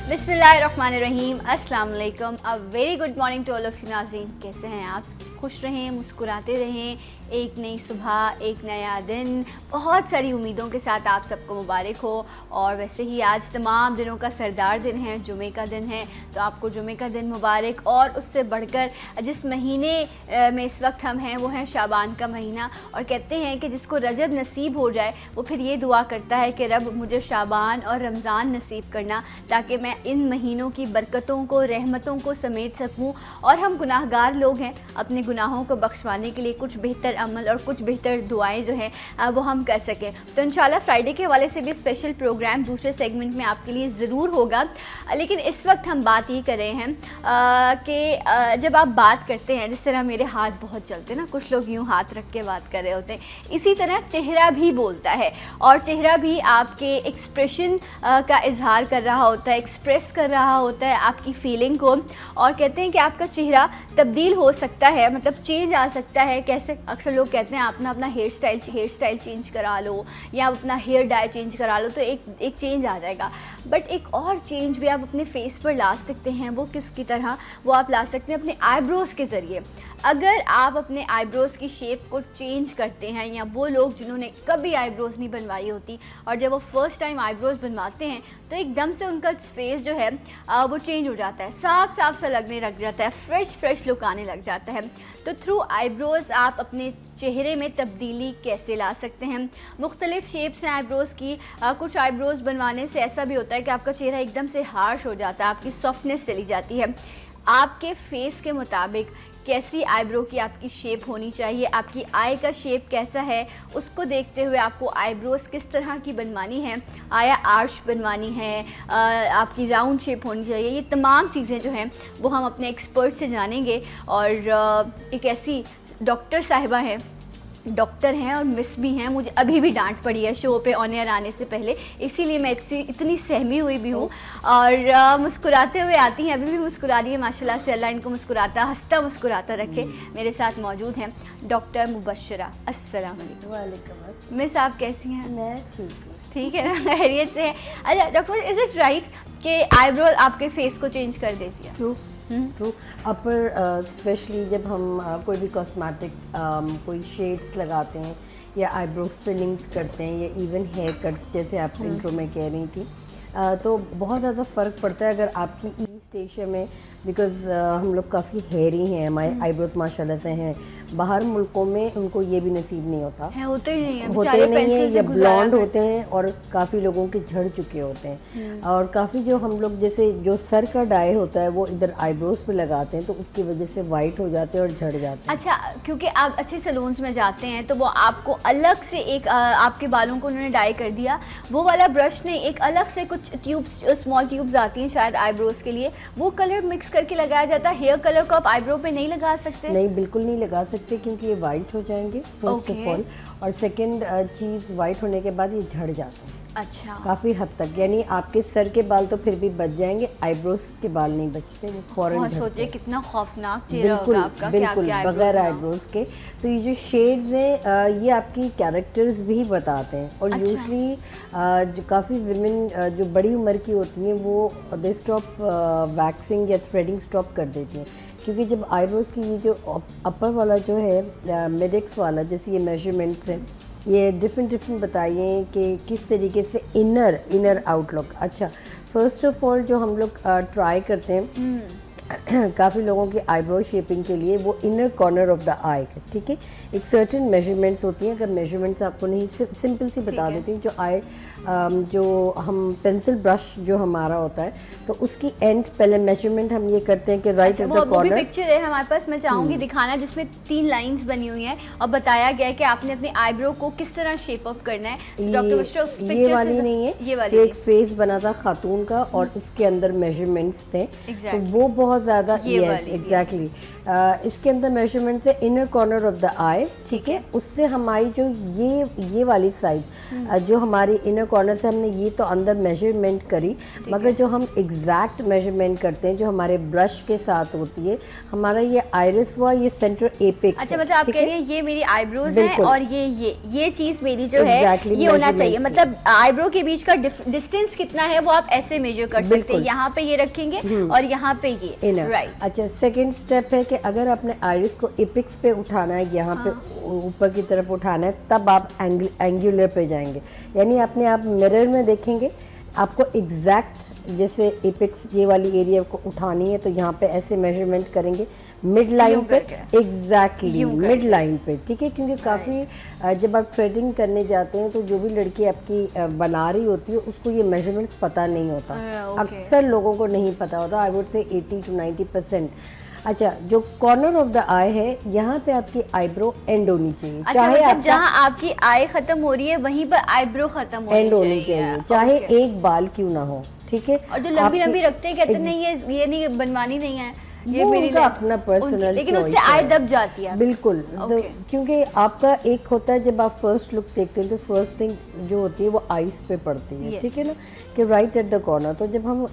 बिस्मिल्लाहिर्रहमानिर्रहीम, अस्सलाम वालेकुम। A very good morning to all of you नाज़रीन। कैसे हैं आप? खुश रहें, मुस्कुराते रहें। एक नई सुबह, एक नया दिन, बहुत सारी उम्मीदों के साथ आप सबको मुबारक हो। और वैसे ही आज तमाम दिनों का सरदार दिन है, जुमे का दिन है, तो आपको जुमे का दिन मुबारक। और उससे बढ़कर जिस महीने में इस वक्त हम हैं वो है शाबान का महीना। और कहते हैं कि जिसको रजब नसीब हो जाए वो फिर ये दुआ करता है कि रब मुझे शाबान और रमज़ान नसीब करना, ताकि मैं इन महीनों की बरकतों को, रहमतों को समेट सकूं। और हम गुनाहगार लोग हैं, अपने गुनाहों को बख्शवाने के लिए कुछ बेहतर अमल और कुछ बेहतर दुआएं जो हैं वो हम कर सकें। तो इंशाल्लाह फ्राइडे के हवाले से भी स्पेशल प्रोग्राम दूसरे सेगमेंट में आपके लिए ज़रूर होगा। लेकिन इस वक्त हम बात ये कर रहे हैं कि जब आप बात करते हैं, जिस तरह मेरे हाथ बहुत चलते हैं ना, कुछ लोग यूँ हाथ रख के बात कर रहे होते हैं, इसी तरह चेहरा भी बोलता है। और चेहरा भी आपके एक्सप्रेशन का इजहार कर रहा होता है, एक्सप्रेस कर रहा होता है आपकी फीलिंग को। और कहते हैं कि आपका चेहरा तब्दील हो सकता है, मतलब चेंज आ सकता है। कैसे? अक्सर लोग कहते हैं आप ना अपना हेयर स्टाइल चेंज करा लो, या आप अपना हेयर डाई चेंज करा लो तो एक चेंज आ जाएगा। बट एक और चेंज भी आप अपने फेस पर ला सकते हैं। वो किसकी तरह? वो आप ला सकते हैं अपने आईब्रोज़ के ज़रिए। अगर आप अपने आईब्रोज़ की शेप को चेंज करते हैं, या वो लोग जिन्होंने कभी आईब्रोज़ नहीं बनवाई होती और जब वो फ़र्स्ट टाइम आईब्रोज़ बनवाते हैं तो एकदम से उनका फेस जो है वो चेंज हो जाता है, साफ साफ सा लगने लग जाता है, फ्रेश लुक आने लग जाता है। तो थ्रू आईब्रोज़ आप अपने चेहरे में तब्दीली कैसे ला सकते हैं? मुख्तलिफ शेप्स हैं आईब्रोज़ की। कुछ आईब्रोज़ बनवाने से ऐसा भी होता है कि आपका चेहरा एकदम से हार्श हो जाता है, आपकी सॉफ्टनेस चली जाती है। आपके फेस के मुताबिक कैसी आईब्रो की आपकी शेप होनी चाहिए, आपकी आई का शेप कैसा है, उसको देखते हुए आपको आईब्रोज़ किस तरह की बनवानी है। आया आर्च बनवानी है, आपकी राउंड शेप होनी चाहिए, ये तमाम चीज़ें जो हैं वो हम अपने एक्सपर्ट से जानेंगे। और एक ऐसी डॉक्टर साहिबा हैं, डॉक्टर हैं और मिस भी हैं, मुझे अभी भी डांट पड़ी है शो पे ऑन एयर आने से पहले, इसीलिए मैं इतनी सहमी हुई भी हूँ। और मुस्कुराते हुए आती हैं, अभी भी मुस्कुरा रही है माशाल्लाह से। अल्लाह इनको मुस्कुराता हंसता मुस्कुराता रखे। मेरे साथ मौजूद हैं डॉक्टर मुबशरा। अस्सलाम वालेकुम मिस, आप कैसी हैं? मैं ठीक हूँ। ठीक है ना, खैरियत से है? अच्छा डॉक्टर, इज़ इट राइट कि आईब्रो आपके फेस को चेंज कर देती है? ट्रू। अपर स्पेशली जब हम कोई भी कॉस्मेटिक कोई शेड्स लगाते हैं या आईब्रो फिलिंग्स करते हैं या इवन हेयर कट जैसे आप इंट्रो में कह रही थी, तो बहुत ज़्यादा फ़र्क पड़ता है अगर आपकी ईस्ट एशिया में, बिकॉज़ हम लोग काफ़ी हेयरी हैं, हमारे आईब्रोज माशाल्लाह से हैं। बाहर मुल्कों में उनको ये भी नसीब नहीं होता है, होते ही नहीं है, होते नहीं है, या ब्लॉन्ड होते हैं और काफ़ी लोगों के झड़ चुके होते हैं। और काफ़ी जो हम लोग जैसे जो सर का डाई होता है वो इधर आईब्रोज पे लगाते हैं, तो उसकी वजह से वाइट हो जाते हैं और झड़ जाते हैं। अच्छा, क्योंकि आप अच्छे सैलून्स में जाते हैं तो वो आपको अलग से एक आपके बालों को उन्होंने डाई कर दिया, वो वाला ब्रश नहीं, एक अलग से कुछ ट्यूब्स, स्मॉल ट्यूब्स आती हैं शायद आईब्रोज के लिए, वो कलर मिक्स करके लगाया जाता है। हेयर कलर को आप आईब्रो पे नहीं लगा सकते? नहीं, बिल्कुल नहीं लगा सकते, क्योंकि ये वाइट हो जाएंगे फर्स्ट ऑफ ऑल, और सेकंड चीज़ वाइट होने के बाद ये झड़ जाते हैं। अच्छा, काफ़ी हद तक, यानी आपके सर के बाल तो फिर भी बच जाएंगे, आईब्रोज के बाल नहीं बचते, वो फौरन सोचिए कितना खौफनाक चेहरा होगा आपका। बिल्कुल बगैर आईब्रोज के। तो ये जो शेड्स हैं ये आपकी कैरेक्टर्स भी बताते हैं। और यूजली जो काफ़ी विमेन जो बड़ी उम्र की होती हैं वो दे स्टॉप वैक्सिंग या थ्रेडिंग स्टॉप कर देती हैं, क्योंकि जब आईब्रोज की ये जो अपर वाला जो है मेडिक्स वाला, जैसे ये मेजरमेंट्स हैं, ये डिफरेंट बताइए कि किस तरीके से इनर आउटलुक। अच्छा, फर्स्ट ऑफ ऑल जो हम लोग ट्राई करते हैं काफ़ी लोगों की आईब्रो शेपिंग के लिए, वो इनर कॉर्नर ऑफ द आई, ठीक है, एक सर्टेन मेजरमेंट्स होती हैं। अगर मेजरमेंट्स आपको नहीं, सिंपल सी बता देती हूँ। जो आई जो हम पेंसिल ब्रश जो हमारा होता है, तो उसकी एंड पहले मेजरमेंट हम ये करते हैं कि राइट ऑफ द कॉर्नर। वो भी पिक्चर है हमारे पास, मैं चाहूँगी दिखाना, जिसमें 3 लाइंस बनी हुई हैं और बताया गया है कि आपने अपने आईब्रो को किस तरह शेप अप करना है। तो डॉक्टर बशरा, उस ये वाली नहीं है, ये वाली एक फेस बना था खातून का और उसके अंदर मेजरमेंट्स थे, तो वो बहुत ज़्यादा एग्जैक्टली इसके अंदर मेजरमेंट्स है इनर कॉर्नर ऑफ द आई, ठीक है। उससे हमारी जो ये वाली साइड जो हमारी इनर कॉर्नर से हमने ये तो अंदर मेजरमेंट करी, मगर जो हम एग्जैक्ट मेजरमेंट करते हैं जो हमारे ब्रश के साथ होती है, हमारा ये आइरिस हुआ, ये सेंटर एपेक्स। अच्छा, मतलब आप कह रही हैं ये मेरी आईब्रोज है और ये चीज मेरी जो है ये होना चाहिए, मतलब आईब्रो के बीच का डिस्टेंस कितना है वो आप ऐसे मेजर कर सकते हैं। यहाँ पे ये रखेंगे और यहाँ पे ये, राइट। अच्छा, सेकंड स्टेप है कि अगर आपने आइरिस को एपेक्स पे उठाना है, यहाँ पे ऊपर की तरफ उठाना है, तब आप एंगुलर पे जाएंगे, यानी अपने आप मिरर में देखेंगे, आपको एग्जैक्ट जैसे एपेक्स ये वाली एरिया को उठानी है तो यहाँ पे ऐसे मेजरमेंट करेंगे मिड लाइन पे, एग्जैक्टली मिड लाइन पे, ठीक है। क्योंकि काफ़ी जब आप थ्रेडिंग करने जाते हैं तो जो भी लड़की आपकी बना रही होती है उसको ये मेजरमेंट्स पता नहीं होता, अक्सर लोगों को नहीं पता होता, आई वुड से 80 to 90%। अच्छा, जो कॉर्नर ऑफ द आई है यहाँ पे आपकी आईब्रो एंड होनी चाहिए। अच्छा, चाहे मतलब जहाँ आपकी आई खत्म हो रही है वहीं पर आईब्रो खत्म एंड होनी चाहिए, चाहे एक बाल क्यों ना हो, ठीक है। और जो लंबी लंबी रखते हैं कहते नहीं ये नहीं बनवानी नहीं है, ये मेरी अपना पर्सनल, लेकिन उससे आई दब जाती है। बिल्कुल, तो क्योंकि आपका एक होता है जब आप फर्स्ट लुक देखते हैं तो फर्स्ट थिंग जो होती है वो आईज पे पड़ती है, ठीक है ना, कि राइट एट द कॉर्नर। तो जब हम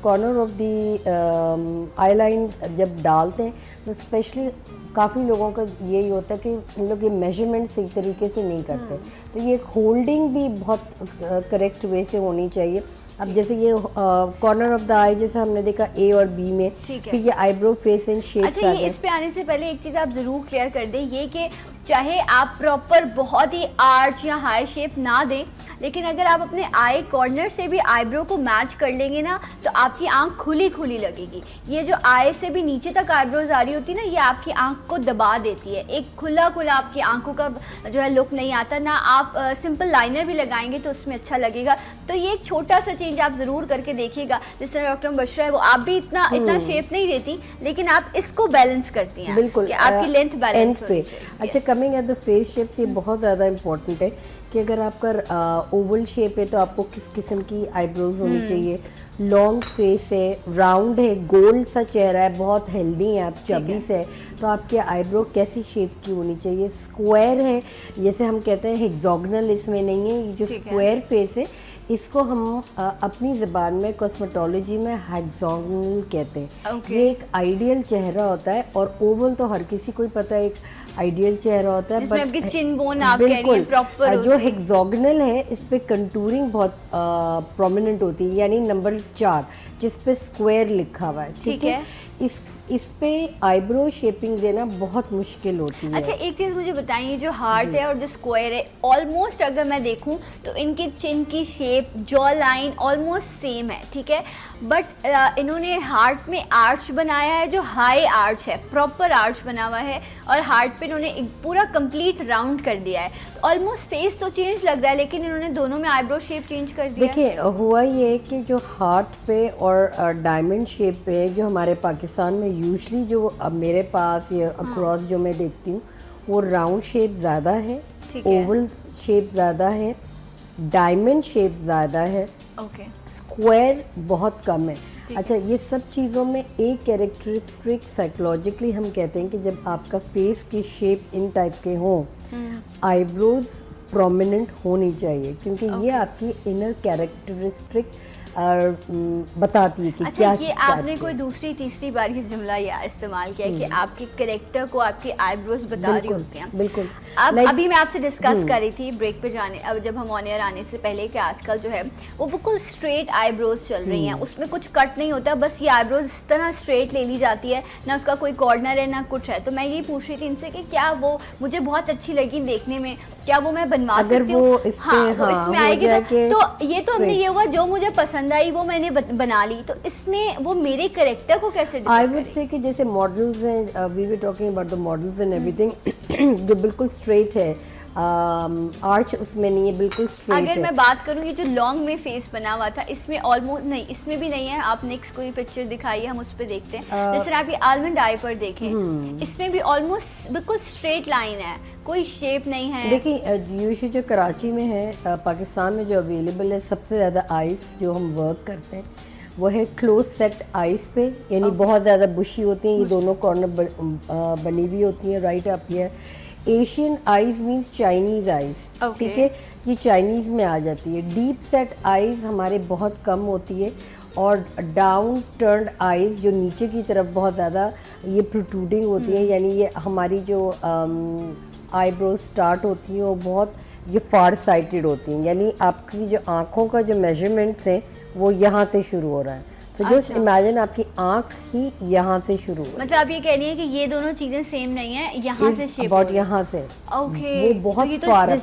corner of the I line जब डालते हैं तो स्पेशली काफ़ी लोगों का यही होता है कि उन लोग ये मेजरमेंट सही तरीके से नहीं करते, तो ये होल्डिंग भी बहुत करेक्ट वे से होनी चाहिए। अब जैसे ये कॉर्नर ऑफ द आई जैसे हमने देखा ए और बी में, फिर ये आईब्रो फेस एंड शेप। अच्छा, ये इस पे आने से पहले एक चीज़ आप ज़रूर क्लियर कर दें, ये कि चाहे आप प्रॉपर बहुत ही आर्च या हाई शेप ना दें, लेकिन अगर आप अपने आई कॉर्नर से भी आईब्रो को मैच कर लेंगे ना तो आपकी आंख खुली खुली लगेगी। ये जो आई से भी नीचे तक आईब्रोज आ रही होती है ना, ये आपकी आंख को दबा देती है, एक खुला खुला आपकी आंखों का जो है लुक नहीं आता ना। आप सिंपल लाइनर भी लगाएंगे तो उसमें अच्छा लगेगा। तो ये एक छोटा सा चेंज आप ज़रूर करके देखिएगा। जिस तरह डॉक्टर बशरा है वो आप भी इतना शेप नहीं देती, लेकिन आप इसको बैलेंस करती हैं, बिल्कुल, कि आपकी लेंथ बैलेंस होनी चाहिए। अच्छा, coming at the face shape, ये बहुत ज़्यादा इंपॉर्टेंट है कि अगर आपका ओवल शेप है तो आपको किस किस्म की आईब्रोज होनी चाहिए, लॉन्ग फेस है, राउंड है, गोल्ड सा चेहरा है, बहुत हेल्दी है, आप चबीस है, तो आपके आईब्रो कैसी शेप की होनी चाहिए। स्क्वायर है, जैसे हम कहते हैं हेक्सागोनल, इसमें नहीं है, ये जो स्क्वायर फेस है इसको हम अपनी ज़बान में कॉस्मेटोलॉजी में हेक्सागोनल कहते हैं। ये एक आइडियल चेहरा होता है, और ओवल तो हर किसी को ही पता है एक आइडियल चेहरा होता है, बट चिन बोन आप कह रही हैं प्रॉपर, जो हेक्सागोनल है इस पे कंटूरिंग बहुत प्रोमिनेंट होती है, यानी नंबर 4 जिस पे स्क्वायर लिखा हुआ है, ठीक है। इस पे आईब्रो शेपिंग देना बहुत मुश्किल होती है। अच्छा, एक चीज़ मुझे बताइए, जो हार्ट है और जो स्क्वायर है, ऑलमोस्ट अगर मैं देखूं तो इनकी चिन की shape, jaw line almost same है, ठीक है, बट इन्होंने हार्ट में आर्च बनाया है जो हाई आर्च है, प्रॉपर आर्च बना हुआ है, और हार्ट पे इन्होंने एक पूरा कंप्लीट राउंड कर दिया है। ऑलमोस्ट फेस तो चेंज लग रहा है, लेकिन इन्होंने दोनों में आईब्रो शेप चेंज कर दिया। देखिए, हुआ ये कि जो हार्ट पे और डायमंड शेप पे जो हमारे पाकिस्तान में यूजली जो मेरे पास या अक्रॉस जो मैं देखती हूँ वो राउंड शेप ज़्यादा है, ओवल शेप ज़्यादा है, डायमंड शेप ज़्यादा है, स्क्वायर बहुत कम है। अच्छा, ये सब चीज़ों में एक कैरेक्टरिस्टिक साइकोलॉजिकली हम कहते हैं कि जब आपका फेस की शेप इन टाइप के हों, आईब्रोज प्रोमिनेंट होनी चाहिए, क्योंकि ये आपकी इनर कैरेक्टरिस्टिक बताती है कि अच्छा, क्या ये आपने कोई दूसरी तीसरी बार ये जुमला या इस्तेमाल किया कि आपके कैरेक्टर को आपकी आईब्रोज बता रही होती हैं। बिल्कुल। अब अभी मैं आपसे डिस्कस कर रही थी ब्रेक पे जाने, अब जब हम ऑन एयर आने से पहले, कि आजकल जो है वो बिल्कुल स्ट्रेट आईब्रोज चल रही हैं, उसमें कुछ कट नहीं होता, बस ये आईब्रोज इस तरह स्ट्रेट ले ली जाती है, ना उसका कोई कॉर्नर है ना कुछ है। तो मैं ये पूछ रही थी इनसे कि क्या वो मुझे बहुत अच्छी लगी देखने में, क्या वो मैं बनवा सकती हूँ? हाँ, वो इसमें आएगी तो ये तो हमने ये हुआ जो मुझे पसंद आई वो मैंने बना ली, तो इसमें वो मेरे कैरेक्टर को कैसे आई वुड से कि जैसे मॉडल्स हैं, we were talking about the models and everything, जो बिल्कुल स्ट्रेट है, आर्च उसमें नहीं है, बिल्कुल स्ट्रेट है। अगर मैं बात करूँ ये जो लॉन्ग में फेस बना हुआ था, इसमें ऑलमोस्ट नहीं, इसमें भी नहीं है। आप नेक्स्ट कोई पिक्चर दिखाइए, हम उस पर देखते हैं। जैसे आप ये आलमंड आई पर देखें, इसमें भी ऑलमोस्ट बिल्कुल स्ट्रेट लाइन है, कोई शेप नहीं है। देखिए, यूजुअली जो कराची में है, पाकिस्तान में जो अवेलेबल है, सबसे ज़्यादा आइस जो हम वर्क करते हैं वो है क्लोज सेट आइस पे, यानी बहुत ज़्यादा बुशी होती हैं, ये दोनों कॉर्नर बनी हुई होती हैं, right up here. Asian eyes means Chinese eyes, ठीक है, ये चाइनीज में आ जाती है। डीप सेट आईज हमारे बहुत कम होती है, और डाउन टर्न्ड आईज जो नीचे की तरफ बहुत ज़्यादा ये प्रोट्रूडिंग होती है, यानी ये हमारी जो आईब्रोज स्टार्ट होती हैं वो बहुत ये फार साइटेड होती हैं, यानी आपकी जो आँखों का जो मेजरमेंट्स है वो यहाँ से शुरू हो रहा है। तो जस्ट इमेजिन आपकी आंख ही यहाँ से शुरू है। मतलब आप ये कह रही हैं कि ये दोनों चीजें सेम नहीं है, यहाँ से शेप अबाउट यहाँ से ओके, वो बहुत फार है।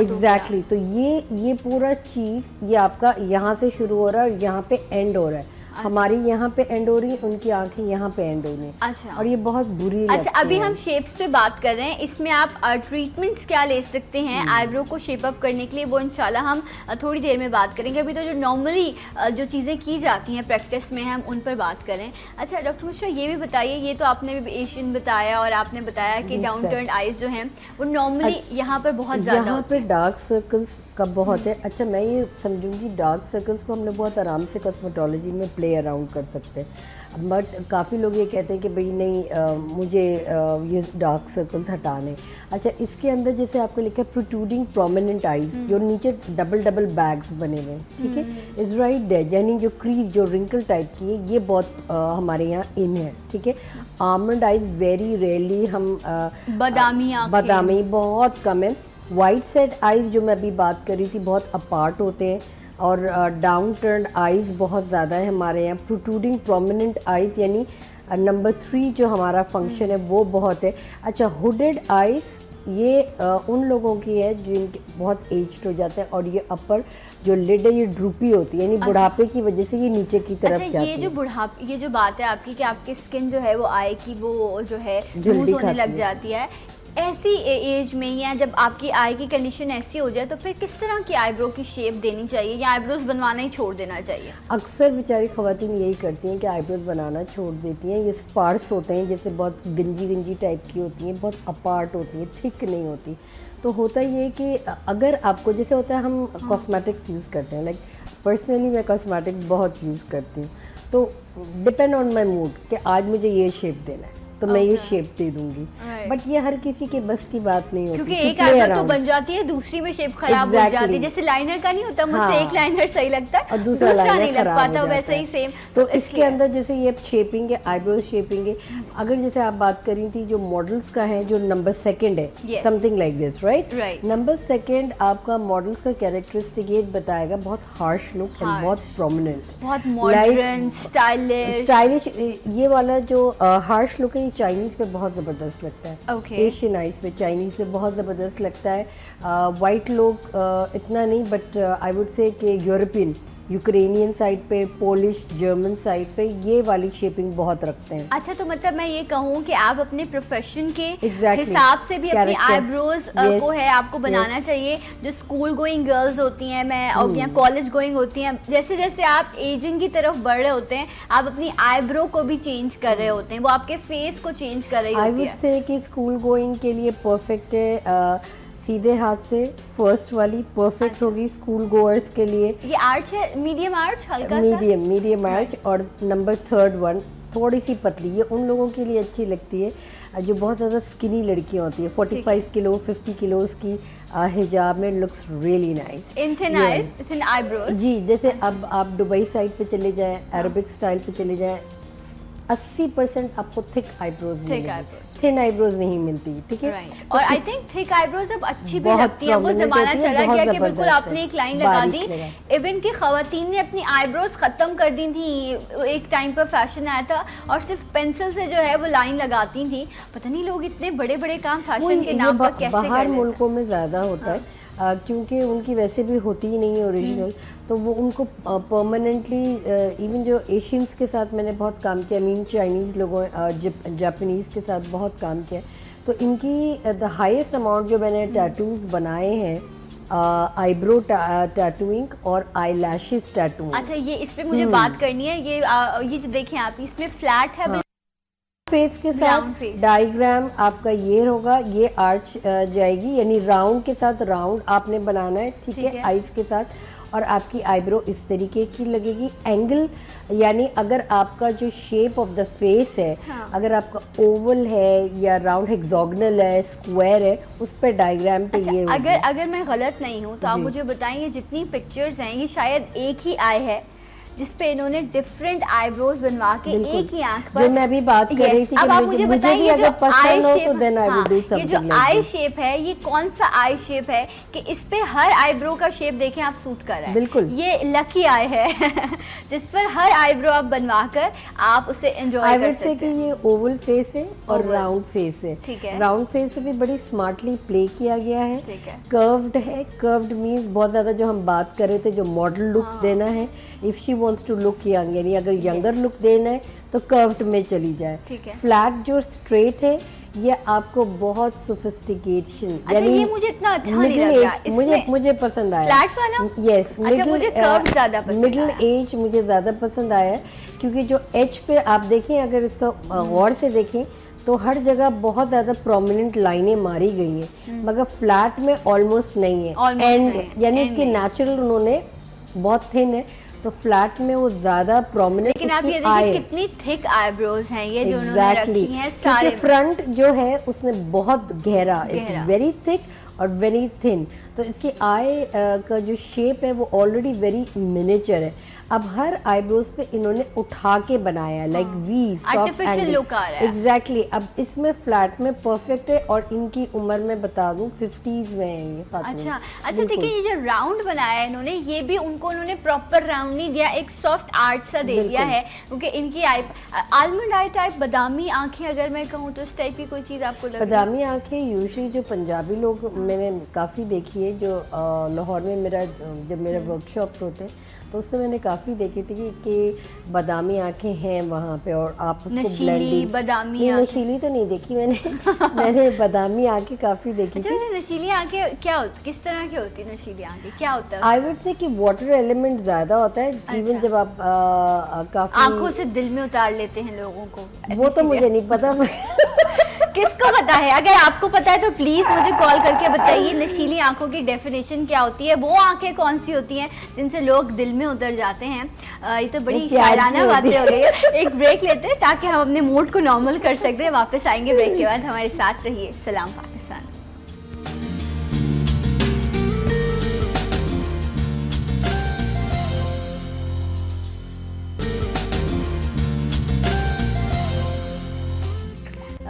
एग्जैक्टली, तो ये पूरा चीज ये आपका यहाँ से शुरू हो रहा है और यहाँ पे एंड हो रहा है। हमारी यहाँ पे एंड हो रही है, उनकी आंखें यहाँ पे एंड हो रही है। अच्छा, और ये बहुत बुरी अच्छा, अभी हम शेप्स पे बात कर रहे हैं, इसमें आप ट्रीटमेंट्स क्या ले सकते हैं आईब्रो को शेप अप करने के लिए, वो इंशाल्लाह हम थोड़ी देर में बात करेंगे। अभी तो जो नॉर्मली जो चीज़ें की जाती हैं प्रैक्टिस में हम उन पर बात करें। अच्छा डॉक्टर मिश्रा, ये भी बताइए, ये तो आपने भी एशियन बताया और आपने बताया कि डाउन टर्न्ड आईज जो हैं वो नॉर्मली यहाँ पर बहुत ज़्यादा, यहाँ पे डार्क सर्कल्स का बहुत है। अच्छा, मैं ये समझूंगी डार्क सर्कल्स को हम लोग बहुत आराम से कॉस्मेटोलॉजी में प्ले अराउंड कर सकते हैं, बट काफ़ी लोग ये कहते हैं कि भाई नहीं मुझे ये डार्क सर्कल्स हटाने। अच्छा, इसके अंदर जैसे आपको लिखा है प्रोट्रूडिंग प्रोमिनेंट आईज, जो नीचे डबल डबल बैग्स बने हुए हैं, ठीक है, इज राइट देयर, यानी जो क्रीज जो रिंकल टाइप की है ये बहुत हमारे यहाँ इन है, ठीक है। आलमंड आईज वेरी रेयरली हम बादामी बहुत कम है। वाइट सेट आईज जो मैं अभी बात कर रही थी बहुत अपार्ट होते हैं, और डाउन टर्न्ड आईज बहुत ज़्यादा है हमारे यहाँ। प्रोट्रूडिंग प्रोमिनेंट आईज यानी नंबर 3 जो हमारा फंक्शन है वो बहुत है। अच्छा, हुडेड आईज ये उन लोगों की है जिनके बहुत एज्ड हो जाते हैं, और ये अपर जो लिड है ये ड्रूपी होती है, यानी बुढ़ापे की वजह से ये नीचे की तरफ जाती है। ये जो बुढ़ापे, ये जो बात है आपकी कि आपकी स्किन जो है वो आई की वो जो है लूज होने लग जाती है, ऐसी एज में या जब आपकी आई की कंडीशन ऐसी हो जाए तो फिर किस तरह की आईब्रो की शेप देनी चाहिए या आईब्रोज बनवाना ही छोड़ देना चाहिए? अक्सर बेचारी ख़वातीन यही करती हैं कि आईब्रोज बनाना छोड़ देती हैं। ये स्पार्स होते हैं, जैसे बहुत गंजी टाइप की होती हैं, बहुत अपार्ट होती हैं, थिक नहीं होती। तो होता ये कि अगर आपको जैसे होता है हम कॉस्मेटिक्स यूज़ करते हैं, लाइक पर्सनली मैं कॉस्मेटिक्स बहुत यूज़ करती हूँ, तो डिपेंड ऑन माई मूड कि आज मुझे ये शेप देना है तो मैं ये शेप दे दूंगी, बट ये हर किसी के बस की बात नहीं होती, क्योंकि एक आईब्रो तो बन जाती है, दूसरी में शेप खराब हो जाती है। जैसे लाइनर का नहीं होता, मुझसे एक लाइनर सही लगता है और दूसरा नहीं लग पाता, वैसे ही सेम। तो इसके अंदर जैसे ये शेपिंग है, आईब्रो शेपिंग है। अगर जैसे आप बात करी थी जो मॉडल्स का है, जो नंबर 2 है, something like this, right. Number 2 आपका मॉडल्स का कैरेक्टरिस्टिक ये बताएगा बहुत हार्श लुक एंड बहुत प्रोमिनेंट, बहुत मॉडर्न, स्टाइलिश। ये वाला जो हार्श लुक है ये चाइनीज पे बहुत ज़बरदस्त लगता है, एशियन आइज पे चाइनीज पे बहुत ज़बरदस्त लगता है। वाइट लोग इतना नहीं, बट आई वुड से कि यूरोपियन, यूक्रेनियन साइड पे, पोलिश, जर्मन साइड पे ये वाली शेपिंग बहुत रखते हैं। अच्छा, तो मतलब मैं ये कहूँ कि आप अपने प्रोफेशन के हिसाब से भी अपनी आईब्रोज को है आपको बनाना चाहिए। जो स्कूल गोइंग गर्ल्स होती हैं, या कॉलेज गोइंग होती हैं, जैसे जैसे आप एजिंग की तरफ बढ़ रहे होते हैं, आप अपनी आईब्रो को भी चेंज कर रहे होते हैं, वो आपके फेस को चेंज कर रही होती है। आई वुड से कि स्कूल गोइंग के लिए परफेक्ट है, सीधे हाथ से फर्स्ट वाली परफेक्ट होगी स्कूल गोअर्स के लिए। ये आर्च है, मीडियम आर्च, हल्का मीडियम आर्च। और नंबर 3 थोड़ी सी पतली, ये उन लोगों के लिए अच्छी लगती है जो बहुत ज़्यादा स्किनी लड़कियां होती है, 45 किलो 50 किलो की हिजाब में looks really nice in thin eyebrows. जी, जैसे अब आप दुबई साइड पे चले जाएं, अरबिक स्टाइल पे चले जाएं, 80% आपको थिक आईब्रोज मिलेंगी, थिन आईब्रोज नहीं मिलती, ठीक है। और आई थिंक थिक आईब्रोज अब अच्छी भी लगती है, वो जमाना चला गया कि बिल्कुल आपने एक लाइन लगा दी। इवन की खवातीन ने अपनी आईब्रोज खत्म कर दी थी, एक टाइम पर फैशन आया था और सिर्फ पेंसिल से जो है वो लाइन लगाती थी। पता नहीं लोग इतने बड़े बड़े काम फैशन के नाम पर कैसे कर बाहर मुल्कों में ज्यादा होता है, क्योंकि उनकी वैसे भी होती ही नहीं है ओरिजिनल, तो वो उनको परमानेंटली इवन जो एशियंस के साथ मैंने बहुत काम किया, मीन चाइनीज़ लोगों जापानीज़ के साथ बहुत काम किया, तो इनकी द हाईएस्ट अमाउंट जो मैंने टैटूज बनाए हैं, आईब्रो टैटूइंग और आई लैशेस टैटूइंग। अच्छा, ये इस पे मुझे बात करनी है। ये जो देखें आप, इसमें फ्लैट है, फेस के साथ डायग्राम आपका ये होगा, ये आर्च जाएगी, यानी राउंड के साथ राउंड आपने बनाना है, ठीक है, आईज के साथ। और आपकी आईब्रो इस तरीके की लगेगी। एंगल यानी अगर आपका जो शेप ऑफ द फेस है, हाँ। अगर आपका ओवल है या राउंड हेक्सागोनल है, स्क्वायर है, उस पे डायग्राम पे अच्छा, ये होगी। अगर मैं गलत नहीं हूँ तो आप जी। मुझे बताएंगे जितनी पिक्चर्स हैं ये शायद एक ही आई है जिसपे इन्होंने डिफरेंट आईब्रोज बनवा के एक ही आंख पर, जो मैं अभी बात कर रही थी अब कि आप मुझे भी बताइए अगर पसंद हो तो देन आई विल डू ये समथिंग जो लाइक आई दिस। शेप है ये कौन सा आई शेप है कि इस पे हर आईब्रो का शेप देखें आप सूट कर रहा है। बिल्कुल। ये लकी आई है जिस पर हर आईब्रो आप बनवा कर आप उसे एंजॉय कर सकते कि हैं। ये ओवल फेस है और Oval। राउंड फेस है। ठीक है। राउंड फेस पे भी बड़ी स्मार्टली प्ले किया गया है। ठीक है। कर्व्ड है, कर्व्ड मींस बहुत ज्यादा जो हम बात कर रहे थे जो मॉडल लुक देना है, if she wants to look young, यानी अगर यंगर लुक देना है तो कर्व्ड में चली जाए। ठीक है। फ्लैट जो स्ट्रेट है ये आपको बहुत सोफिस्टिकेशन, अच्छा, ये मुझे इतना अच्छा नहीं लग रहा। मुझे पसंद आया फ्लैट वाला? यस। अच्छा, मुझे कर्व ज्यादा पसंद मिडिल आया। एज मुझे ज़्यादा पसंद आया क्योंकि जो एज पे आप देखें, अगर इसका गौर से देखें तो हर जगह बहुत ज़्यादा प्रोमिनेंट लाइनें मारी गई हैं, मगर फ्लैट में ऑलमोस्ट नहीं है। एंड यानी इसके नेचुरल उन्होंने बहुत थिन है तो फ्लैट में वो ज़्यादा प्रोमिनेंट। लेकिन आप ये देखिए कितनी थिक आईब्रोज हैं ये जो उन्होंने रखी हैं सारे। फ्रंट जो है उसने बहुत गहरा, इट्स वेरी थिक और वेरी थिन, तो इसकी आई का जो शेप है वो ऑलरेडी वेरी मिनिएचर है। अब हर आईब्रोज पे इन्होंने उठा के बनाया है, लाइक वी आर्टिफिशियल लुक आ रहा है। एग्जैक्टली। अब इसमें फ्लैट में परफेक्ट है और इनकी उम्र में बता दूं 50s में है ये फातिमा। अच्छा देखिए ये जो राउंड बनाया है इन्होंने, ये भी उन्होंने प्रॉपर राउंड नहीं दिया, एक सॉफ्ट आर्ट सा दे दिया है क्योंकि इनकी आई आलमंड आई टाइप बादामी आंखें अगर मैं कहूँ तो इस टाइप की कोई चीज़ आपको लग बादामी आंखें यूजुअली जो पंजाबी लोग मैंने काफ़ी देखी है, जो लाहौर में जब मेरे वर्कशॉप होते हैं तो उससे मैंने काफ़ी देखी थी कि बादामी आंखें हैं वहाँ पे, और आप उसको नशीली बादामी नशीली तो नहीं देखी मैंने मैंने बादामी आंखें काफ़ी देखी थी। नशीली आंखें किस तरह की होती है? नशीली आंखें क्या होता है? आई वुड से कि वाटर एलिमेंट ज़्यादा होता है। इवन जब आप काफ़ी आंखों से दिल में उतार लेते हैं लोगों को, वो तो मुझे नहीं पता किसको पता है? अगर आपको पता है तो प्लीज मुझे कॉल करके बताइए नशीली आंखों की डेफिनेशन क्या होती है, वो आंखें कौन सी होती हैं जिनसे लोग दिल में उतर जाते हैं। ये तो बड़ी शायराना बातें हो रही है। एक ब्रेक लेते हैं ताकि हम अपने मूड को नॉर्मल कर सकते हैं। वापस आएंगे ब्रेक के बाद, हमारे साथ रहिए। Salam Pakistan.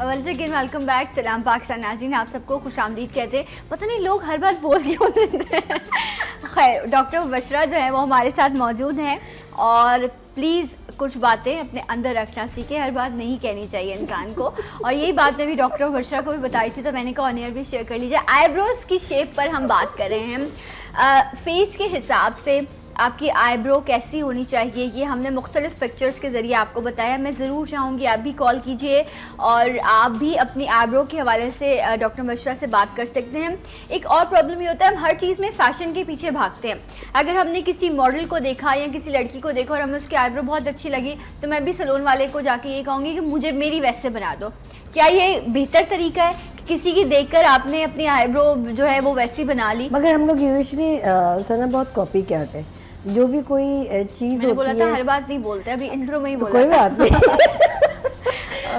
Once again welcome back. Salam Pakistan नाज़रीन, आप सबको खुशामदीद कहते हैं। पता नहीं लोग हर बार बोल क्यों देते हैं। खैर, डॉक्टर मुबशरा जो है वो हमारे साथ मौजूद हैं और प्लीज़ कुछ बातें अपने अंदर रखना सीखे, हर बात नहीं कहनी चाहिए इंसान को। और यही बात मैं भी डॉक्टर मुबशरा को भी बताई थी तो मैंने कहा ऑन एयर भी शेयर कर लीजिए। आईब्रोज़ की शेप पर हम बात कर रहे हैं। फेस के हिसाब से आपकी आईब्रो कैसी होनी चाहिए ये हमने मुख्तलिफ पिक्चर्स के ज़रिए आपको बताया। मैं ज़रूर चाहूँगी आप भी कॉल कीजिए और आप भी अपनी आईब्रो के हवाले से डॉक्टर मुबशरा से बात कर सकते हैं। एक और प्रॉब्लम ये होता है हम हर चीज़ में फ़ैशन के पीछे भागते हैं। अगर हमने किसी मॉडल को देखा या किसी लड़की को देखा और हमें उसकी आईब्रो बहुत अच्छी लगी तो मैं भी सैलून वाले को जाके ये कहूँगी कि मुझे मेरी वैसे बना दो। क्या ये बेहतर तरीका है कि किसी की देखकर आपने अपनी आईब्रो जो है वो वैसी बना ली? मगर हम लोग यूजुअली सना बहुत कॉपी करते हैं जो भी कोई चीज़ होती है। बोला था हर बात नहीं बोलते, अभी इंट्रो में ही बोला। कोई बात नहीं।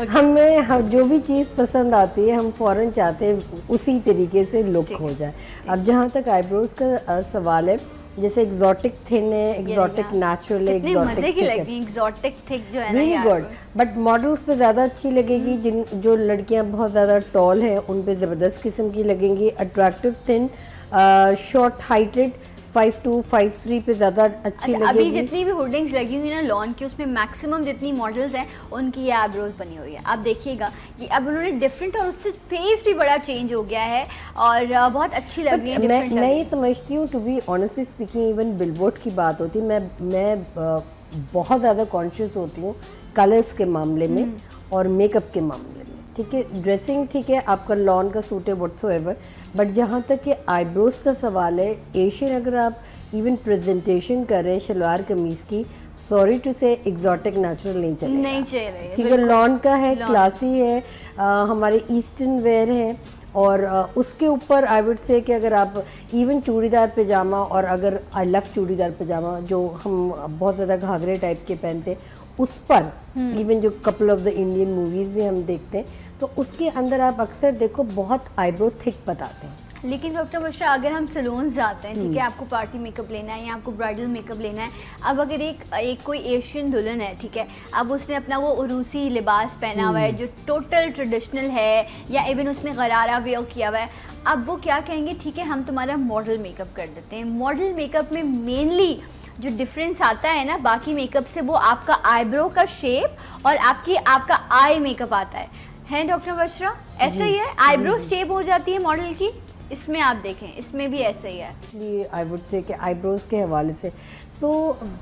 हमें जो भी चीज़ पसंद आती है हम फौरन चाहते हैं उसी तरीके से लुक हो जाए। अब जहाँ तक आईब्रोज का सवाल है, जैसे एग्जॉटिक थिन है, एग्जॉटिक नेचुरल है, मजे की लगती है एग्जॉटिक थिक जो है ना, वेरी गुड। बट मॉडल्स पे ज़्यादा अच्छी लगेगी जो लड़कियाँ बहुत ज़्यादा टॉल हैं उन पे ज़बरदस्त किस्म की लगेंगी। अट्रैक्टिव थिन, शॉर्ट हाइटेड 5'2", 5'3" पे ज़्यादा अच्छी लगेगी। अभी जितनी भी होर्डिंग्स लगी हुई ना लॉन की, उसमें मैक्सिमम जितनी मॉडल्स हैं उनकी ये आईब्रोज बनी हुई है। आप देखिएगा कि अब उन्होंने डिफरेंट और उससे फेस भी बड़ा चेंज हो गया है और बहुत अच्छी लग रही है। मैं ये समझती हूँ, to be honestly speaking, even billboard की बात होती है, मैं बहुत ज़्यादा कॉन्शियस होती हूँ कलर्स के मामले में और मेकअप के मामले में। ठीक है, ड्रेसिंग ठीक है, आपका लॉन का सूट है व्हाट्सोएवर, बट जहाँ तक कि आईब्रोज का सवाल है, एशियन अगर आप इवन प्रेजेंटेशन कर रहे हैं शलवार कमीज की, सॉरी टू से एग्जॉटिक नेचुरल नहीं चलेगा, नहीं चाहिए क्योंकि लॉन का है, क्लासी है, हमारे ईस्टर्न वेयर है और उसके ऊपर आई वुड से कि अगर आप इवन चूड़ीदार पजामा, और अगर आई लव चूड़ीदार पजामा जो हम बहुत ज़्यादा घाघरे टाइप के पहनते हैं, उस पर इवन जो couple of the Indian movies भी हम देखते हैं, तो उसके अंदर आप अक्सर देखो बहुत आईब्रो थिक बताते हैं। लेकिन डॉक्टर वर्षा, अगर हम सैलून जाते हैं, ठीक है, आपको पार्टी मेकअप लेना है या आपको ब्राइडल मेकअप लेना है, अब अगर एक कोई एशियन दुल्हन है, ठीक है, अब उसने अपना वो उरूसी लिबास पहना हुआ है जो टोटल ट्रेडिशनल है, या इवन उसने गरारा वेयर किया हुआ है, अब वो क्या कहेंगे, ठीक है हम तुम्हारा मॉडल मेकअप कर देते हैं। मॉडल मेकअप में मेनली जो डिफरेंस आता है ना बाकी मेकअप से, वो आपका आईब्रो का शेप और आपका आई मेकअप आता है डॉक्टर वर्षा? ऐसा ही है, आईब्रो शेप हो जाती है मॉडल की, इसमें आप देखें इसमें भी ऐसे ही है। आई वुड से कि आईब्रोज के हवाले से तो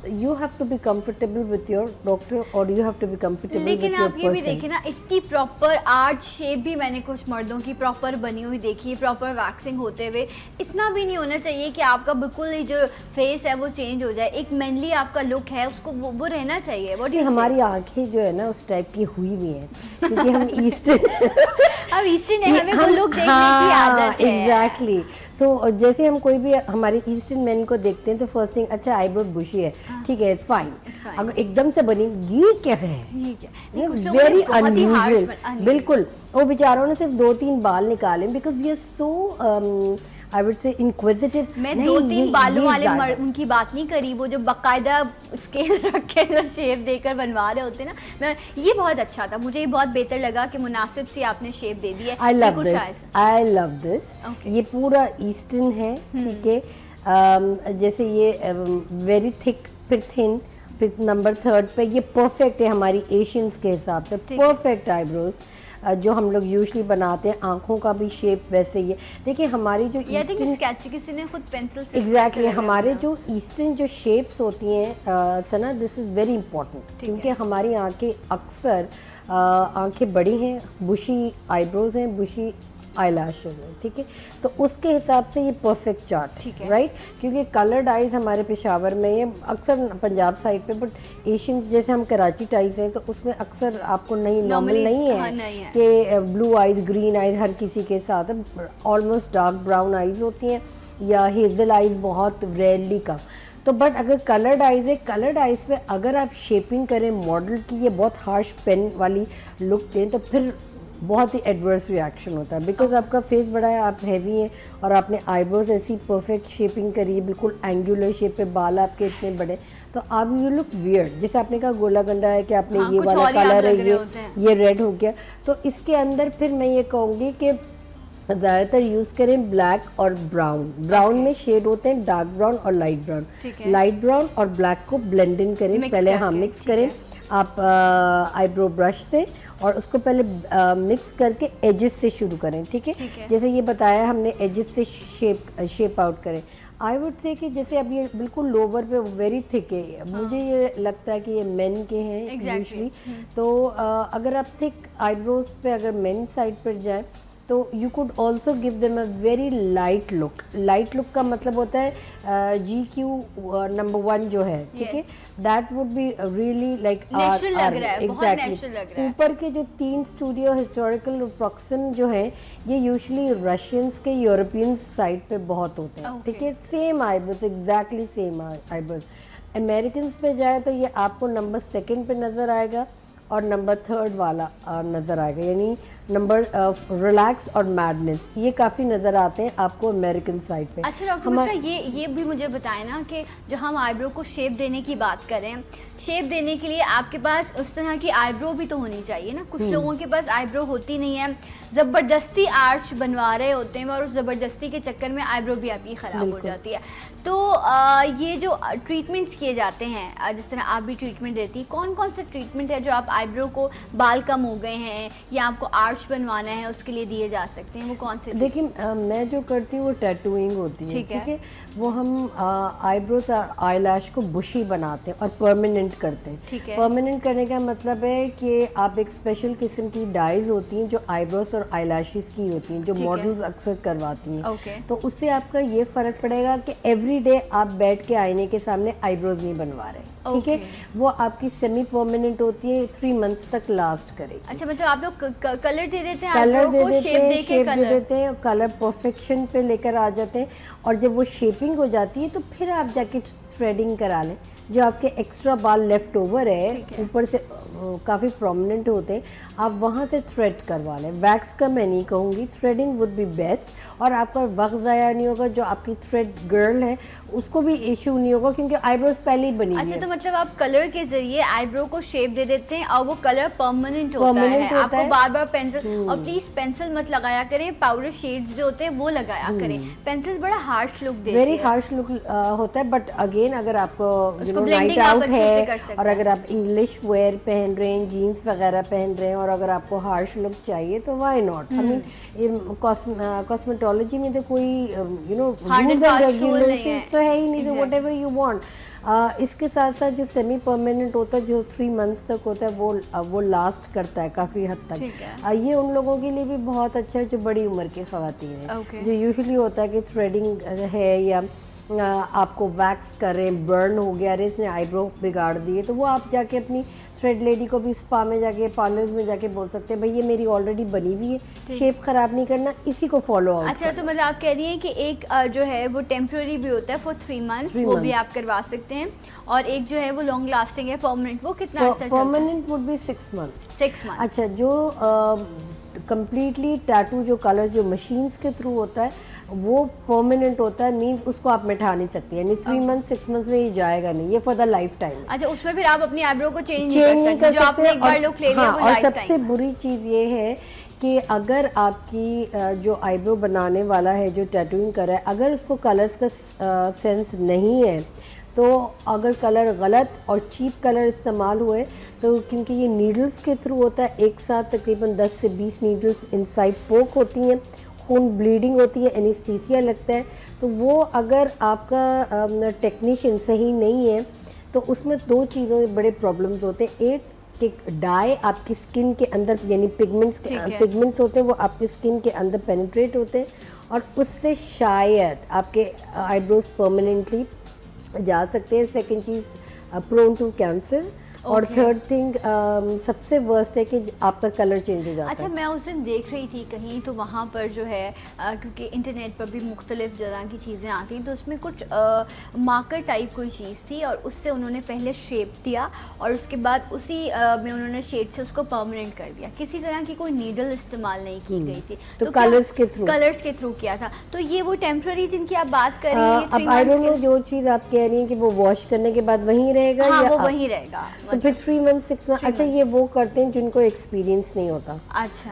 you have to be comfortable with your doctor और you have to be comfortable. लेकिन आप ये भी देखिए ना, इतनी प्रॉपर आर्ट शेप भी मैंने कुछ मर्दों की प्रॉपर बनी हुई देखी है, प्रॉपर वैक्सिंग होते हुए। इतना भी नहीं होना चाहिए कि आपका बिल्कुल ही जो फेस है वो चेंज हो जाए। एक मेनली आपका लुक है उसको वो रहना चाहिए। वो हमारी आंखें जो है ना उस टाइप की हुई भी हैं क्योंकि हम ईस्टर्न अब ईस्टर्न है, हमें वो लुक देखने की आदत है। एग्जैक्टली। तो जैसे हम कोई भी हमारे ईस्टर्न मैन को देखते हैं तो फर्स्ट थिंग, अच्छा आईब्रो बुशी है, ठीक है, इट्स फाइन। अगर एकदम से बनी ये क्या है, वेरी अनयूजुअल। बिल्कुल, वो बेचारों ने सिर्फ 2-3 बाल निकाले because we are so I would say inquisitive. मैं 2-3 बालों वाले उनकी बात नहीं करी, वो जो बाकायदा स्केल रख के शेप देकर बनवा रहे होते ना, मैं ये बहुत अच्छा था, मुझे ये बहुत बेहतर लगा कि मुनासिब सी आपने शेप दे दी है। I love this. ये पूरा ईस्टर्न है, ठीक है, जैसे ये वेरी थिक फिर थिन, फिर नंबर 3 पे ये परफेक्ट है हमारी एशियंस के हिसाब से, परफेक्ट आईब्रोज जो हम लोग यूजुअली बनाते हैं। आंखों का भी शेप वैसे ही है। देखिए हमारी जो स्केच किसी ने खुद पेंसिल से एग्जैक्टली हमारे जो ईस्टर्न जो शेप्स होती हैं सना, दिस इज़ वेरी इंपॉर्टेंट क्योंकि हमारी आंखें अक्सर आंखें बड़ी हैं, बुशी आईब्रोज हैं, बुशी आईलैशेस है, ठीक है, तो उसके हिसाब से ये परफेक्ट चार्ट है, राइट? क्योंकि कलर्ड आईज हमारे पेशावर में, ये अक्सर पंजाब साइड पे, बट एशियंस जैसे हम कराची टाइज हैं तो उसमें अक्सर आपको नॉर्मल नहीं है कि ब्लू आईज ग्रीन आईज हर किसी के साथ, ऑलमोस्ट डार्क ब्राउन आईज होती हैं या हेजल आईज बहुत रेयरली कम। तो बट अगर कलर्ड आईज है, कलर्ड आईज पे अगर आप शेपिंग करें मॉडल की, ये बहुत हार्श पेन वाली लुक दें तो फिर बहुत ही एडवर्स रिएक्शन होता है बिकॉज आपका फेस बड़ा है, आप हैवी हैं और आपने आईब्रोज ऐसी परफेक्ट शेपिंग करी है, बिल्कुल एंगुलर शेप पे, बाल आपके इतने बड़े, तो आप यू लुक वियर्ड। जैसे आपने कहा गोला गंडा है कि आपने ये वाला कलर है, ये रेड हो गया, तो इसके अंदर फिर मैं ये कहूँगी कि ज़्यादातर यूज़ करें ब्लैक और ब्राउन। ब्राउन में शेड होते हैं डार्क ब्राउन और लाइट ब्राउन। लाइट ब्राउन और ब्लैक को ब्लेंडिंग करें पहले, हाँ मिक्स करें आप आईब्रो ब्रश से, और उसको पहले मिक्स करके एजेस से शुरू करें, ठीक है? जैसे ये बताया हमने, एजेस से शेप आउट करें। आई वुड से कि जैसे अब ये बिल्कुल लोअर पे वेरी थिक है, मुझे ये लगता है कि ये मेन के हैं यूजुअली, तो अगर आप थिक आईब्रोज पे अगर मेन साइड पर जाए तो you could also give them a very light look. Light look का मतलब होता है GQ नंबर 1 जो है, ठीक है, that would be really like natural लग रहा है, बहुत नेचुरल लग रहा है। ऊपर के जो 3 स्टूडियो हिस्टोरिकल प्रॉक्सिम जो है, ये यूजुअली रशियंस के यूरोपियन साइड पे बहुत होते हैं, ठीक है, same eyebrows, exactly same eyebrows. American पे जाए तो ये आपको नंबर 2 पे नज़र आएगा और नंबर 3 वाला नज़र आएगा, यानी नंबर रिलैक्स और मैडनेस, ये काफ़ी नज़र आते हैं आपको अमेरिकन साइड पे। अच्छा डॉक्टर मिश्रा, ये भी मुझे बताएं ना कि जो हम आईब्रो को शेप देने की बात करें, शेप देने के लिए आपके पास उस तरह की आईब्रो भी तो होनी चाहिए ना। कुछ लोगों के पास आईब्रो होती नहीं है, ज़बरदस्ती आर्च बनवा रहे होते हैं और उस ज़बरदस्ती के चक्कर में आईब्रो भी आपकी ख़राब हो जाती है। तो ये जो ट्रीटमेंट्स किए जाते हैं, जिस तरह आप भी ट्रीटमेंट देती हैं, कौन कौन सा ट्रीटमेंट है जो आप आईब्रो को, बाल कम हो गए हैं या आपको आर्च बनवाना है, उसके लिए दिए जा सकते हैं, वो कौन से? देखिए मैं जो करती हूँ वो टैटूइंग होती है, ठीक है, वो हम आईब्रोज और आईलैश को बुशी बनाते हैं और परमानेंट करते हैं, ठीक है। परमानेंट करने का मतलब है कि आप एक स्पेशल किस्म की डाइज होती हैं जो आईब्रोज और आईलैशेस की होती हैं, जो मॉडल्स अक्सर करवाती हैं, तो उससे आपका ये फ़र्क पड़ेगा कि एवरीडे आप बैठ के आईने के सामने आईब्रोज नहीं बनवा रहे, ठीक है, वो आपकी सेमी परमानेंट होती है, 3 मंथ्स तक लास्ट करेगी। अच्छा, मतलब आप लोग कलर दे देते हैं, कलर दे देते शेप हैं, शेप दे देते हैं, कलर परफेक्शन पे लेकर आ जाते हैं, और जब वो शेपिंग हो जाती है तो फिर आप जाके थ्रेडिंग करा लें। जो आपके एक्स्ट्रा बाल लेफ्ट ओवर है ऊपर से काफ़ी प्रोमिनेंट होते हैं, आप वहाँ से थ्रेड करवा लें। वैक्स का मैं नहीं कहूँगी, थ्रेडिंग वुड बी बेस्ट, और आपका वक्त ज़ाया नहीं होगा। जो आपकी थ्रेड गर्ल है उसको भी इशू नहीं होगा, क्योंकि आईब्रोज पहले ही बनी हुई है। अच्छा, तो मतलब आप कलर के जरिए आईब्रो को शेप दे देते हैं और वो कलर परमानेंट होता है, आपको बार बार पेंसिल, और प्लीज पेंसिल मत लगाया करें, पाउडर शेड्स जो होते हैं वो लगाया करें। पेंसिल बड़ा हार्श लुक देती है, वेरी हार्श लुक होता है, बट अगेन अगर आपको नाइट आउट है और अगर आप इंग्लिश वेयर पहन रहे हैं, जीन्स वगैरह पहन रहे हैं, और अगर आपको हार्श लुक चाहिए तो why not. I mean cosmetology में तो कोई रूल्स एंड रेगुलेशंस तो है ही नहीं, तो व्हाटएवर यू वांट। इसके साथ साथ जो सेमी परमानेंट होता है, जो 3 मंथ्स तक होता है, वो लास्ट करता है काफ़ी हद तक। ये उन लोगों के लिए भी बहुत अच्छा है जो बड़ी उम्र की ख़वातीन हैं, जो यूजुअली होता है कि थ्रेडिंग है या आपको वैक्स कर रहे हैं, बर्न हो गया, अरे इसने आईब्रो बिगाड़ दिए, तो वो आप जाके अपनी थ्रेड लेडी को भी स्पा में जाके, पार्लर्स में जाके बोल सकते हैं भाई ये मेरी ऑलरेडी बनी हुई है, शेप खराब नहीं करना, इसी को फॉलो आउट। अच्छा, तो मतलब आप कह रही हैं कि एक जो है वो टेम्प्रेरी भी होता है फॉर 3 मंथ्स, वो भी आप करवा सकते हैं, और एक जो है वो लॉन्ग लास्टिंग है परमानेंट, वो कितना अर्सा चलता है? Permanent would be 6 months. 6 month. अच्छा, जो कंप्लीटली टैटू जो कलर जो मशीन्स के थ्रू होता है वो परमानेंट होता है, मीन्स उसको आप मिटा नहीं सकती, यानी 3 मंथ 6 मंथ में ये जाएगा नहीं, ये फॉर द लाइफ टाइम। अच्छा, उसमें फिर आप अपनी आईब्रो को चेंज नहीं कर सकते, जो आपने एक बार लुक ले लिया वो लाइफ टाइम। और सबसे बुरी चीज़ ये है कि अगर आपकी जो आईब्रो बनाने वाला है, जो टैटूइंग कर रहा है, अगर उसको कलर्स का सेंस नहीं है, तो अगर कलर गलत और चीप कलर इस्तेमाल हुए तो, क्योंकि ये नीडल्स के थ्रू होता है, एक साथ तकरीबन 10 से 20 नीडल्स इनसाइड पोक होती हैं, खून ब्लीडिंग होती है, एनेस्थीसिया लगता है, तो वो अगर आपका टेक्नीशियन सही नहीं है तो उसमें 2 चीज़ों में बड़े प्रॉब्लम्स होते हैं। एक कि डाई आपकी स्किन के अंदर, यानी पिगमेंट्स होते हैं वो आपकी स्किन के अंदर पेनिट्रेट होते हैं, और उससे शायद आपके आईब्रोज परमानेंटली जा सकते हैं। सेकेंड चीज़ प्रोन टू कैंसर, और थर्ड थिंग सबसे वर्स्ट है कि आपका कलर चेंज हो जाता है। अच्छा, मैं उस दिन देख रही थी कहीं, तो वहाँ पर जो है क्योंकि इंटरनेट पर भी मुख्तलिफ तरह की चीज़ें आती हैं, तो उसमें कुछ मार्कर टाइप कोई चीज़ थी, और उससे उन्होंने पहले शेप दिया और उसके बाद उसी में उन्होंने शेड से उसको परमानेंट कर दिया। किसी तरह की कोई नीडल इस्तेमाल नहीं की गई थी, तो कलर्स के थ्रू किया था। तो ये वो टेम्प्रेरी जिनकी आप बात कर रही हैं, अब आई डोंट नो, जो चीज़ आप कह रही हैं कि वो वॉश करने के बाद वहीं रहेगा, हाँ, वो वहीं रहेगा, तो फिर 3 मंथ 6 मंथ। अच्छा, ये वो करते हैं जिनको एक्सपीरियंस नहीं होता। अच्छा,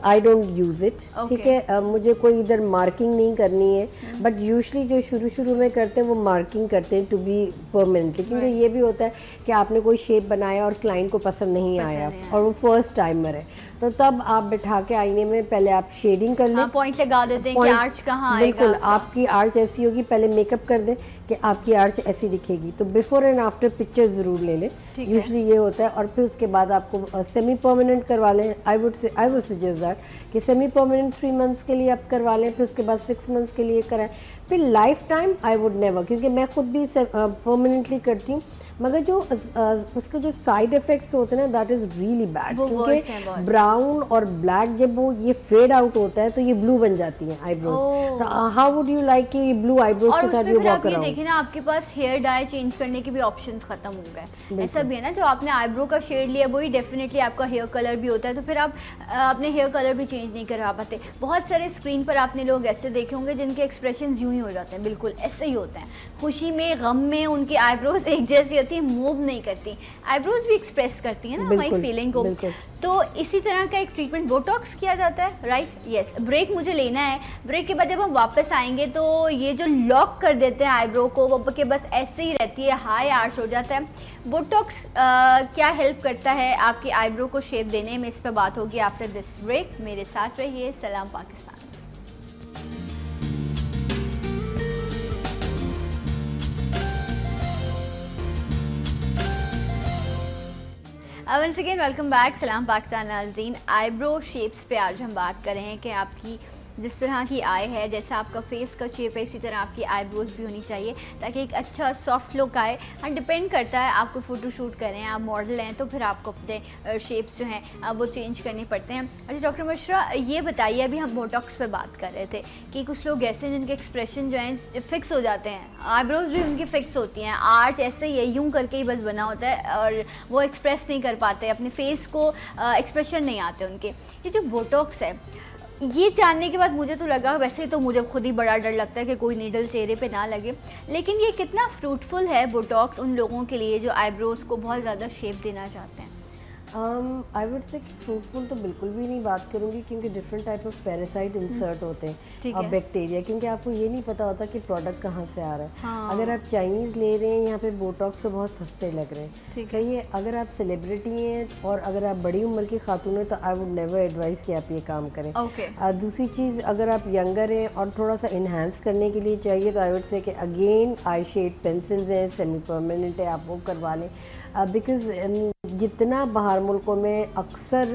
आई डोंट यूज इट, ठीक है, मुझे कोई इधर मार्किंग नहीं करनी है, बट यूजुअली जो शुरू में करते हैं वो मार्किंग करते हैं टू बी परमानेंटली, क्योंकि ये भी होता है कि आपने कोई शेप बनाया और क्लाइंट को पसंद नहीं आया और वो फर्स्ट टाइमर है, तो तब आप बिठा के आईने में पहले आप शेडिंग कर लें, पॉइंट लगा देते हैं कि आर्च कहाँ आएगा। बिल्कुल, आपकी आर्च ऐसी होगी, पहले मेकअप कर दें कि आपकी आर्च ऐसी दिखेगी, तो बिफोर एंड आफ्टर पिक्चर ज़रूर ले लें, यूजुअली ये होता है। और फिर उसके बाद आपको सेमी परमानेंट करवा लें। आई वुड सजेस्ट दैट कि सेमी परमानेंट 3 मंथ्स के लिए आप करवा लें, फिर उसके बाद 6 मंथ्स के लिए कराएं, फिर life time I would never, क्योंकि मैं खुद भी परमानेंटली करती हूँ, मगर जो उसके जो साइड इफेक्ट्स होते हैं ना, दैट इज रियली बैड, क्योंकि ब्राउन और ब्लैक जब वो ये फेड आउट होता है तो ये ब्लू बन जाती है आईब्रोज। तो हाउ वुड यू लाइक कि ये ब्लू आईब्रोज के साथ ये वॉक कराऊं? देखिए ना, आपके पास हेयर डाई चेंज करने के भी ऑप्शंस खत्म हो गए। ऐसा भी है ना, जो आपने आईब्रो का शेड लिया वही डेफिनेटली आपका हेयर कलर भी होता है, तो फिर आप अपने हेयर कलर भी चेंज नहीं करवा पाते। बहुत सारे स्क्रीन पर आपने लोग ऐसे देखे होंगे जिनके एक्सप्रेशन यूं ही हो जाते हैं, बिल्कुल ऐसे ही होते हैं, खुशी में गम में उनकी आईब्रोज एक जैसी मूव नहीं करती। आईब्रोज भी एक्सप्रेस करती है ना हमारी फीलिंग को। तो इसी तरह का एक ट्रीटमेंट बोटॉक्स किया जाता है, राइट? यस। ब्रेक मुझे लेना है, ब्रेक के बाद जब हम वापस आएंगे तो ये जो लॉक कर देते हैं आईब्रो को, वो के बस ऐसे ही रहती है, हाई आर्च हो जाता है। बोटॉक्स क्या हेल्प करता है आपकी आईब्रो को शेप देने में, इस पर बात होगी आफ्टर दिस ब्रेक। मेरे साथ रहिए। Salam Pakistan. Once again welcome back. Salam Pakistan नाज़रीन। आईब्रो शेप्स पे आज हम बात कर रहे हैं कि आपकी जिस तरह की आई है, जैसा आपका फेस का शेप है, इसी तरह आपकी आईब्रोज भी होनी चाहिए ताकि एक अच्छा सॉफ्ट लुक आए। और डिपेंड करता है, आपको फ़ोटोशूट करें, आप मॉडल हैं, तो फिर आपको अपने शेप्स जो हैं वो चेंज करने पड़ते हैं। अच्छा डॉक्टर मिश्रा, ये बताइए, अभी हम बोटॉक्स पे बात कर रहे थे कि कुछ लोग ऐसे हैं जिनके एक्सप्रेशन जो हैं फिक्स हो जाते हैं, आईब्रोज भी उनकी फिक्स होती हैं, आर्च ऐसे ही है, यूं करके ही बस बना होता है और वो एक्सप्रेस नहीं कर पाते अपने फेस को, एक्सप्रेशन नहीं आते उनके। ये जो बोटॉक्स है, ये जानने के बाद मुझे तो लगा, वैसे तो मुझे खुद ही बड़ा डर लगता है कि कोई नीडल चेहरे पे ना लगे, लेकिन ये कितना फ्रूटफुल है बोटॉक्स उन लोगों के लिए जो आईब्रोज को बहुत ज़्यादा शेप देना चाहते हैं? आई वुड से फ्रूटफुल तो बिल्कुल भी नहीं बात करूँगी, क्योंकि different type of parasite insert होते हैं और बैक्टीरिया, क्योंकि आपको ये नहीं पता होता कि प्रोडक्ट कहाँ से आ रहा है। हाँ। अगर आप चाइनीज़ ले रहे हैं, यहाँ पे बोटॉक्स तो बहुत सस्ते लग रहे हैं। कहिए अगर आप सेलिब्रिटी हैं और अगर आप बड़ी उम्र की खातून हैं तो आई वुड नेवर एडवाइस कि आप ये काम करें। दूसरी चीज़, अगर आप यंगर हैं और थोड़ा सा इन्हांस करने के लिए चाहिए तो आई वुड से कि अगेन आई शेड पेंसिल्स हैं, सेमी परमानेंट है, आप वो करवा लें। बिकॉज जितना बाहर मुल्कों में अक्सर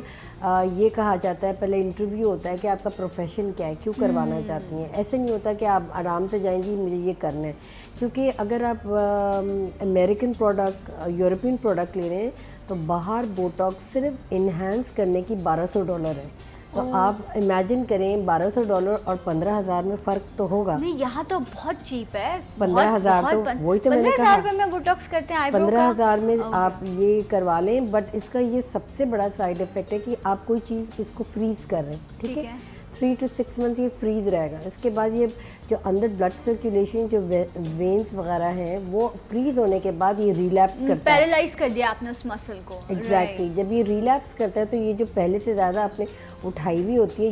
ये कहा जाता है, पहले इंटरव्यू होता है कि आपका प्रोफेशन क्या है, क्यों करवाना चाहती हैं। ऐसे नहीं होता कि आप आराम से जाएंगी मुझे ये करना है, क्योंकि अगर आप अमेरिकन प्रोडक्ट, यूरोपियन प्रोडक्ट ले रहे हैं तो बाहर बोटॉक्स सिर्फ इन्हांस करने की $1200 है। तो आप इमेजिन करें $1200 और 15,000 में फ़र्क तो होगा। नहीं, यहाँ तो बहुत चीप है। 15,000 तो वही तो मैंने कहा, 15,000 में बोटॉक्स करते हैं आईब्रो का। 15,000 में आप ये करवा लें, बट इसका ये सबसे बड़ा साइड इफेक्ट है कि आप कोई चीज़ इसको फ्रीज कर रहे हैं, ठीक है। 3 to 6 मंथ ये फ्रीज रहेगा। इसके बाद ये जो अंदर ब्लड सर्कुलेशन, जो वेन्स वगैरह हैं, वो फ्रीज होने के बाद ये रिलैप्स करता है। पैरालाइज कर दिया आपने उस मसल को। एग्जैक्टली। जब ये रिलैप्स करता है तो ये जो पहले से ज़्यादा आपने उठाई हुई होती है,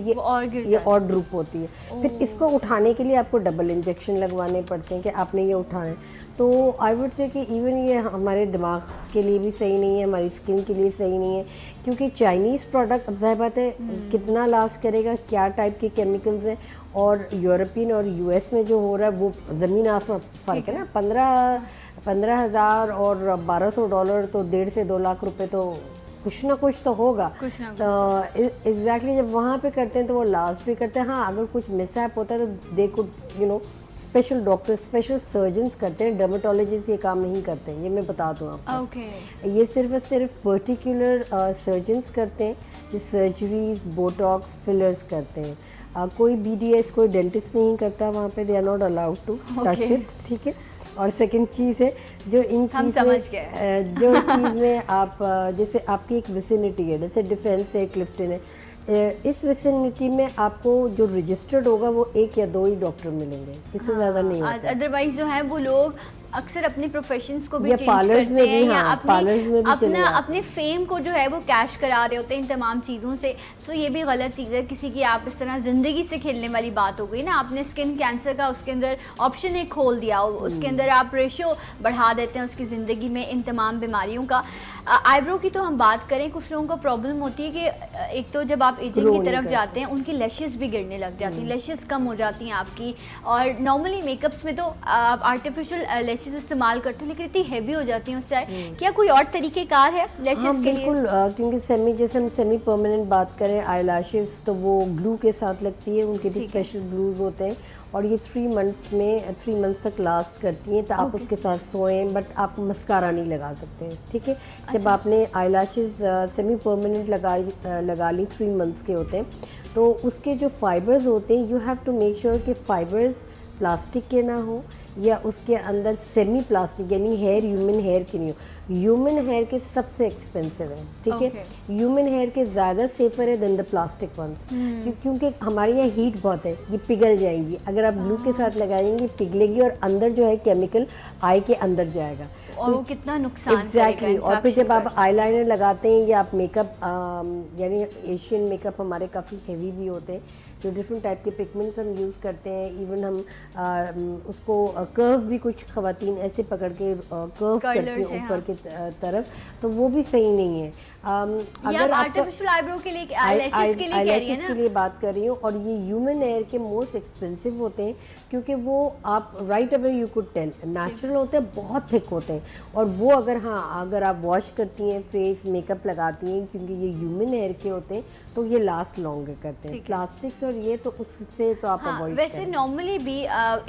ये और ड्रूप होती है। फिर इसको उठाने के लिए आपको डबल इंजेक्शन लगवाने पड़ते हैं कि आपने ये उठाना है। तो आई वुड से कि इवन ये हमारे दिमाग के लिए भी सही नहीं है, हमारी स्किन के लिए सही नहीं है, क्योंकि चाइनीज़ प्रोडक्ट अब ज़ाहिर बात है कितना लास्ट करेगा, क्या टाइप के केमिकल्स हैं, और यूरोपियन और यूएस में जो हो रहा है वो ज़मीन आसमान फ़र्क है ना। 15,000 और $1200 तो 1.5 से 2 लाख रुपए तो कुछ ना कुछ तो होगा। तो एग्जैक्टली जब वहाँ पे करते हैं तो वो लास्ट भी करते हैं। हाँ, अगर कुछ मिसहैप होता है तो they could special doctor, special surgeons करते हैं, डर्मेटोलॉजिस्ट ये काम नहीं करते हैं, ये मैं बता दूँ आपको। ये सिर्फ पर्टिकुलर सर्जन्स करते हैं जो सर्जरीज, बोटॉक्स, फिलर्स करते हैं। कोई BDS, कोई डेंटिस्ट नहीं करता वहाँ पे, they are not allowed to touch it, ठीक है। और सेकंड चीज़ है जो इन चीज़ में जो चीज़ में आप जैसे आपकी एक विसिनिटी है, जैसे डिफेंस है, क्लिफ्टन है, इस विसिनिटी में आपको जो रजिस्टर्ड होगा वो 1 या 2 ही डॉक्टर मिलेंगे, इससे ज़्यादा नहीं होता। अदरवाइज जो है वो लोग अक्सर अपने प्रोफेशंस को भी चेंज करते हैं या अपने फेम को जो है वो कैश करा रहे होते हैं इन तमाम चीज़ों से। सो ये भी गलत चीज़ है, किसी की आप इस तरह ज़िंदगी से खेलने वाली बात हो गई ना। आपने स्किन कैंसर का उसके अंदर ऑप्शन एक खोल दिया, उसके अंदर आप रेशियो बढ़ा देते हैं उसकी ज़िंदगी में इन तमाम बीमारियों का। आईब्रो की तो हम बात करें, कुछ लोगों को प्रॉब्लम होती है कि एक तो जब आप एजिंग की तरफ जाते हैं उनकी लैशेस भी गिरने लग जाती हैं, लैशेस कम हो जाती हैं आपकी। और नॉर्मली मेकअप्स में तो आप आर्टिफिशियल लैशेस इस्तेमाल करते हैं, लेकिन इतनी हैवी हो जाती हैं उससे। क्या कोई और तरीक़ेकार है लैशेस के लिए? बिल्कुल, क्योंकि जैसे हम सेमी परमानेंट बात करें आई लैशेस तो वो ग्लू के साथ लगती है, उनके भी स्पेशल ग्लूज होते हैं और ये 3 मंथ्स तक लास्ट करती हैं। तो आप उसके साथ सोएं, बट आप मस्कारा नहीं लगा सकते, ठीक है। जब आपने आई लैशेस सेमी परमानेंट लगा ली, 3 मंथ्स के होते हैं, तो उसके जो फाइबर्स होते हैं, you have to make sure कि फाइबर्स प्लास्टिक के ना हो या उसके अंदर सेमी प्लास्टिक यानी हेयर, ह्यूमन हेयर के नहीं हो। ह्यूमन हेयर के सबसे एक्सपेंसिव है, ठीक है। ह्यूमन हेयर के ज़्यादा सेफर है देन द प्लास्टिक वन, क्योंकि हमारे यहाँ हीट बहुत है, ये पिघल जाएंगी। अगर आप ग्लू के साथ लगाएंगे पिघलेगी और अंदर जो है केमिकल आई के अंदर जाएगा और वो कितना नुकसान एग्जैक्टली। और फिर जब आप आईलाइनर लगाते हैं या आप मेकअप यानी एशियन मेकअप हमारे काफ़ी हेवी भी होते हैं, जो डिफरेंट टाइप के पिगमेंट्स हम यूज़ करते हैं। इवन हम उसको कर्व भी कुछ ख़वातीन ऐसे पकड़ के कर्व करती हैं ऊपर की तरफ, तो वो भी सही नहीं है। अगर आर्टिफिशियल आईब्रो के लिए, आईलैशेस के लिए कह रही है ना? के लिए बात कर रही हूँ, और ये ह्यूमन हेयर के मोस्ट एक्सपेंसिव होते हैं, क्योंकि वो आप right away you could tell natural होते हैं, बहुत थिक होते हैं, और वो अगर आप वॉश करती हैं, फेस मेकअप लगाती हैं, क्योंकि ये ह्यूमन हेयर के होते हैं, तो ये लास्ट लॉन्गर करते हैं। प्लास्टिक्स और ये तो उससे तो आप अवॉइड करें। वैसे नॉर्मली भी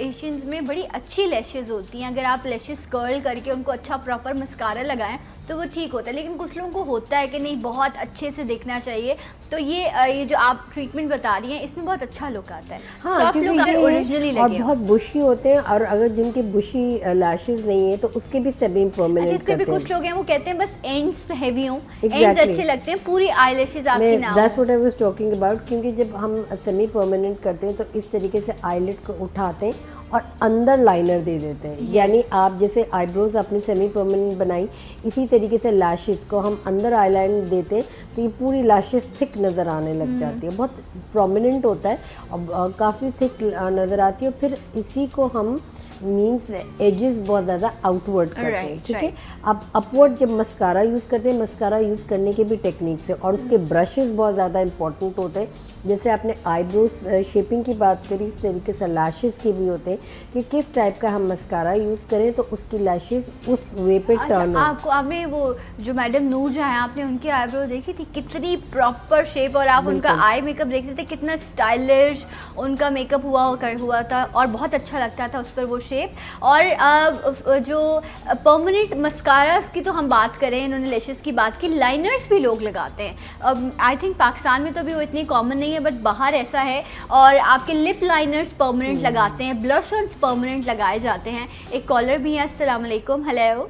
एशियंस में बड़ी अच्छी लैशेस होती हैं, अगर आप लैशेस कर्ल करके उनको अच्छा प्रॉपर मस्कारा लगाएं तो वो ठीक होता है, लेकिन कुछ लोगों को होता है कि नहीं बहुत अच्छे से दिखना चाहिए, तो ये जो आप ट्रीटमेंट बता रही हैं इसमें बहुत अच्छा लुक आता है। हाँ, क्योंकि ये ओरिजिनली लगे और बहुत बुशी होते हैं, और अगर जिनके बुशी लैशेस नहीं है तो उसके भी सेमी परमानेंट इस पे भी कुछ लोग हैं वो कहते हैं बस एंड्स हेवी हों, एंड्स अच्छे लगते हैं, पूरी आईलैशेस आपकी ना हो। That's what I was talking about, क्योंकि जब हम सेमी परमानेंट करते हैं तो इस तरीके से आईलिड को उठाते हैं और अंदर लाइनर दे देते हैं। यानी आप जैसे आईब्रोज अपनी सेमी परमानेंट बनाई, इसी तरीके से लैशेस को हम अंदर आईलाइन देते हैं, तो ये पूरी लैशेस थिक नज़र आने लग जाती है, बहुत प्रोमिनेंट होता है और काफ़ी थिक नज़र आती है। फिर इसी को हम मीन्स एजेस बहुत ज़्यादा आउटवर्ड करते हैं, ठीक है। अब अपवर्ड जब मस्कारा यूज़ करते हैं, मस्कारा यूज़ करने के भी टेक्निक्स है, और उसके ब्रशेस बहुत ज़्यादा इंपॉर्टेंट होते हैं। जैसे आपने आईब्रोज शेपिंग की बात करी, इस तरीके से लैशेस के भी होते हैं कि किस टाइप का हम मस्कारा यूज़ करें तो उसकी लैशेस उस वे पे टर्न हो। आपने वो जो मैडम नूर जहाँ आपने उनकी आईब्रो देखी थी, कितनी प्रॉपर शेप, और आप उनका आई मेकअप देखते थे कितना स्टाइलिश उनका मेकअप हुआ था, और बहुत अच्छा लगता था उस पर वो शेप। और जो परमानेंट मस्कारास की तो हम बात करें, इन्होंने लैशेस की बात की, लाइनर्स भी लोग लगाते हैं। आई थिंक पाकिस्तान में तो भी वो इतनी कॉमन नहीं है, बट बाहर ऐसा है। और आपके लिप लाइनर्स परमानेंट लगाते हैं, ब्लश ऑन्स परमानेंट लगाए जाते हैं। एक कॉलर भी है, अस्सलाम वालेकुम। हेलो,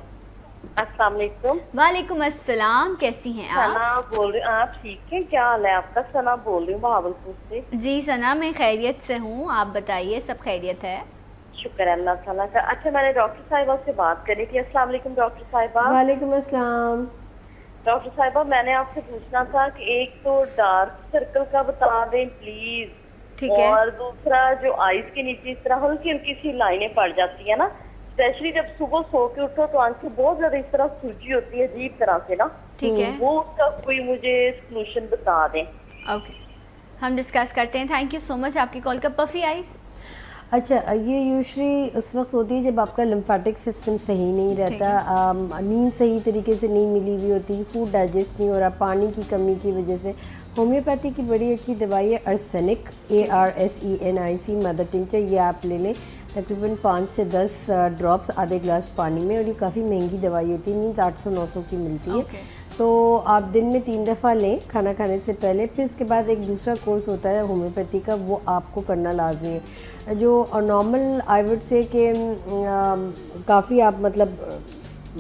अस्सलाम वालेकुम। वालेकुम अस्सलाम, कैसी हैं आप? सना बोल रही हूँ, आप ठीक हैं? क्या हाल है आपका? सना बोल रही हूँ भावलपुर से। जी सना, मैं खैरियत से हूँ, आप बताइए, सब खैरियत है? शुक्र है अल्लाह ताला का। अच्छा, मैंने डॉक्टर साहिबा से बात करी थी। अस्सलाम वालेकुम डॉक्टर साहिबा। वालेकुम अस्सलाम। डॉक्टर साहिबा, मैंने आपसे पूछना था कि एक तो डार्क सर्कल का बता दें प्लीज, ठीक है। और दूसरा जो आईज के नीचे इस तरह हल्की हल्की सी लाइनें पड़ जाती है ना, स्पेशली जब सुबह सो के उठो तो आंखें बहुत ज्यादा इस तरह सूजी होती है अजीब तरह से ना, ठीक है, वो उसका कोई मुझे सोल्यूशन बता दें। ओके, हम डिस्कस करते हैं। थैंक यू सो मच आपकी कॉल का। पफी आईज, अच्छा, ये यूजुअली उस वक्त होती है जब आपका लिम्फेटिक सिस्टम सही नहीं रहता, नींद सही तरीके से नहीं मिली हुई होती, फूड डाइजेस्ट नहीं हो रहा, पानी की कमी की वजह से। होम्योपैथी की बड़ी अच्छी दवाई है आर्सेनिक, ARSENIC मदर टिंचर, ये आप ले लें तकरीबन 5 से 10 ड्रॉप्स आधे ग्लास पानी में, और ये काफ़ी महंगी दवाई होती है, मीन्स 800-900 की मिलती है। तो आप दिन में 3 दफ़ा लें खाना खाने से पहले। फिर उसके बाद एक दूसरा कोर्स होता है होम्योपैथी का, वो आपको करना लाजमी है। जो नॉर्मल आई वुड से कि काफ़ी आप मतलब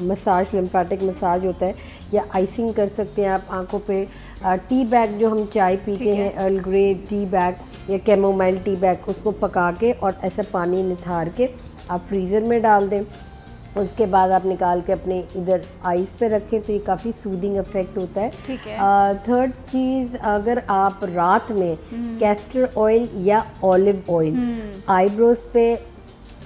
मसाज, लिम्फेटिक मसाज होता है, या आइसिंग कर सकते हैं आप आंखों पे। टी बैग जो हम चाय पीते हैं, अर्ल ग्रे टी बैग या कैमोमाइल टी बैग, उसको पका के और ऐसा पानी निथार के आप फ्रीज़र में डाल दें। उसके बाद आप निकाल के अपने इधर आइस पे रखें, तो ये काफ़ी सूदिंग इफेक्ट होता है। ठीक है। थर्ड चीज़, अगर आप रात में कैस्टर ऑयल या ऑलिव ऑयल आईब्रोज पे,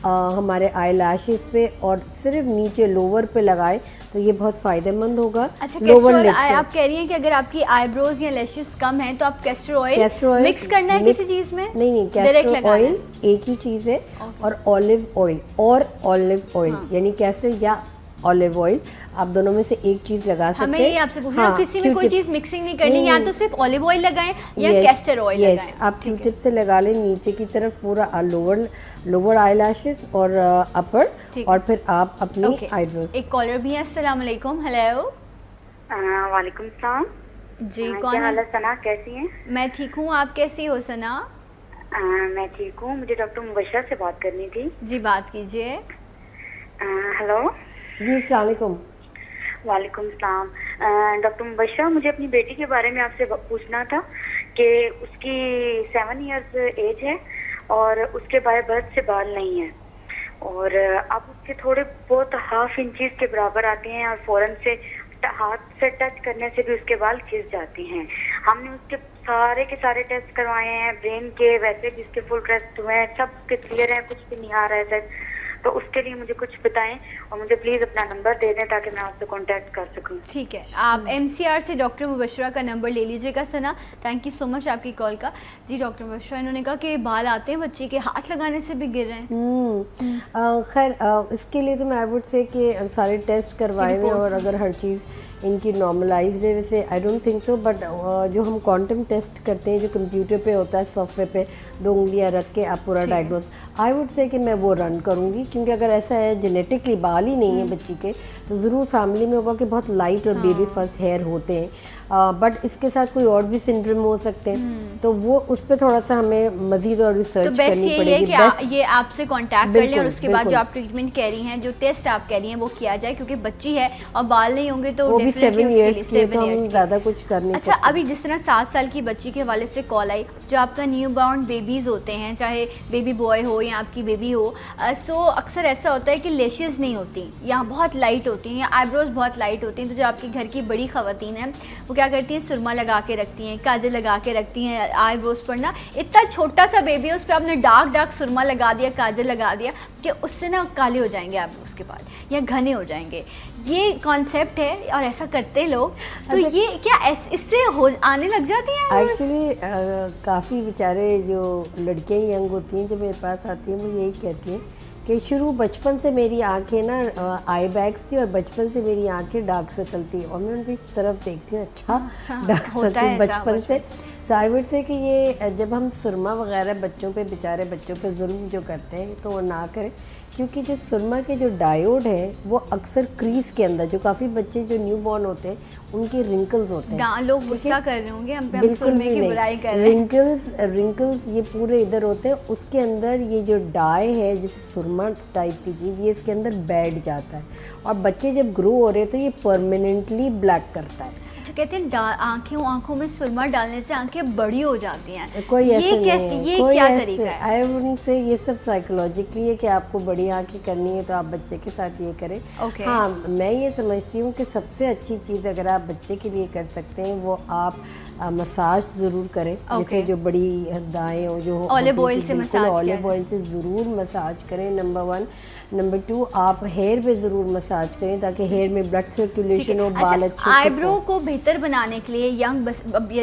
हमारे आई लैशेस पे और सिर्फ नीचे लोअर पे लगाए तो ये बहुत फ़ायदेमंद होगा। अच्छा, कैस्टर ऑयल आप कह रही हैं कि अगर आपकी आईब्रोज या लैशेस कम हैं तो आप कैस्टर ऑयल मिक्स करना है किसी चीज़ में? नहीं, कैस्टर ऑयल एक ही चीज़ है, और ऑलिव ऑयल यानी कैस्टर या ऑलिव ऑयल, आप दोनों में से एक चीज लगा सकते हैं। हमें ये आपसे पूछना है, किसी में कोई चीज मिक्सिंग नहीं करनी, या तो सिर्फ ऑलिव ऑयल लगाएं या कैस्टर ऑयल लगाएं। आप क्यू टिप से लगा लें नीचे की तरफ पूरा लोअर आई लैशेस और अपर, और फिर आप अपनी आईब्रोज। एक कॉलर भी है, अस्सलाम वालेकुम। हेलो, वालेकुम सलाम जी, कौन? क्या हाल है सना, कैसी हैं? मैं ठीक हूँ, आप कैसी हो सना? मैं ठीक हूँ, मुझे डॉक्टर मुबशरा से बात करनी थी। जी, बात कीजिए। हेलो जी, अस्सलाम वालेकुम। वालेकुम सलाम। डॉक्टर मुबशरा, मुझे अपनी बेटी के बारे में आपसे पूछना था कि उसकी 7 इयर्स एज है और उसके बाय बर्थ से बाल नहीं है, और अब उसके थोड़े बहुत हाफ इंचेस के बराबर आते हैं, और फौरन से हाथ से टच करने से भी उसके बाल खिस जाते हैं। हमने उसके सारे टेस्ट करवाए हैं, ब्रेन के, वैसे भी इसके फुल टेस्ट हुए हैं, सब उसके क्लियर है, कुछ भी नहीं आ रहा है सर। तो उसके लिए मुझे कुछ बताएं और मुझे प्लीज़ अपना नंबर दे दें ताकि मैं आपसे कांटेक्ट कर सकूं। ठीक है, आप MCR से डॉक्टर मुबशरा का नंबर ले लीजिएगा सना। थैंक यू सो मच आपकी कॉल का। जी डॉक्टर मुबशरा, इन्होंने कहा कि बाल आते हैं बच्चे के, हाथ लगाने से भी गिर रहे हैं। खैर इसके लिए तो मैं आई वुड से कि सारे टेस्ट करवाए हुए और अगर हर चीज़ इनकी नॉर्मलाइज्ड है, वैसे I don't think so, but जो हम क्वांटम टेस्ट करते हैं जो कंप्यूटर पे होता है, सॉफ्टवेयर पे 2 उंगलियां रख के आप पूरा डायग्नोज, आई वुड से कि मैं वो रन करूँगी, क्योंकि अगर ऐसा है जेनेटिकली बाल ही नहीं है बच्ची के, तो ज़रूर फैमिली में होगा कि बहुत लाइट और बेबी फर्स्ट हेयर होते हैं, बट इसके साथ कोई और भी सिंड्रोम हो सकते हैं, तो वो उस पर थोड़ा सा हमें मजीद और रिसर्च तो बेस्ट करनी यही है पड़ेगी। कि ये आपसे कांटेक्ट कर लें और उसके बाद जो आप ट्रीटमेंट कह रही हैं, जो टेस्ट आप कह रही हैं वो किया जाए, क्योंकि बच्ची है और बाल नहीं होंगे तो वो भी 7 इयर्स की, तो हम ज़्यादा कुछ कर नहीं अच्छा, अभी जिस तरह 7 साल की बच्ची के हवाले से कॉल आई, जो आपका न्यू बॉर्न बेबीज़ होते हैं, चाहे बेबी बॉय हो या आपकी बेबी हो, सो अक्सर ऐसा होता है कि लेशेस नहीं होती या बहुत लाइट होती हैं या आईब्रोज बहुत लाइट होती हैं, तो जो आपकी घर की बड़ी ख़वातीन हैं वो क्या करती हैं, सुरमा लगा के रखती हैं, काजल लगा के रखती हैं आईब्रोज पर ना। इतना छोटा सा बेबी है, उस पर आपने डार्क सुरमा लगा दिया, काजल लगा दिया कि उससे ना काले हो जाएंगे आईब्रोज के बाद या घने हो जाएंगे। ये कॉन्सेप्ट है और ऐसा करते हैं लोग, तो ये क्या इससे हो आने लग जाती हैं? एक्चुअली काफ़ी बेचारे जो लड़कियां यंग होती हैं जो मेरे पास आती हैं, वो यही कहती हैं कि शुरू बचपन से मेरी आंखें ना आई बैग्स थी और बचपन से मेरी आंखें डार्क सर्कल थी, और मैं उनकी तरफ देखती हूँ, अच्छा डार्क सर्कल बचपन से। आई वुड से कि ये जब हम सुरमा वगैरह बच्चों पे, बेचारे बच्चों पे जुल्म जो करते हैं, तो वो ना करें, क्योंकि जो सुरमा के जो डायोड है वो अक्सर क्रीज के अंदर, जो काफ़ी बच्चे जो न्यू बॉर्न होते हैं उनके रिंकल्स होते हैं, लोग गुस्सा कर रहे होंगे हम पे, हम सुरमे की बुराई कर रहे हैं, रिंकल्स ये पूरे इधर होते हैं, उसके अंदर ये जो डाई है जैसे सुरमा टाइप की चीज़, ये इसके अंदर बैठ जाता है, और बच्चे जब ग्रो हो रहे हैं तो ये परमानेंटली ब्लैक करता है। कहते हैं आंखों में सुरमा डालने से आंखें बड़ी हो जाती हैं, कोई ये कैसे, ये क्या तरीका है? आई वुडंट से ये सब साइकोलॉजिकली है कि आपको बड़ी आंखें करनी है तो आप बच्चे के साथ ये करें। हाँ, मैं ये समझती हूँ कि सबसे अच्छी चीज़ अगर आप बच्चे के लिए कर सकते हैं वो आप मसाज ज़रूर करें, जैसे जो बड़ी दाएँ हो, जो ऑलिव ऑयल से मसाज, ऑलिव ऑयल से ज़रूर मसाज करें, नंबर 1। नंबर 2, आप हेयर पे ज़रूर मसाज करें ताकि हेयर में ब्लड सर्कुलेशन हो, बाल अच्छे। आईब्रो को बेहतर बनाने के लिए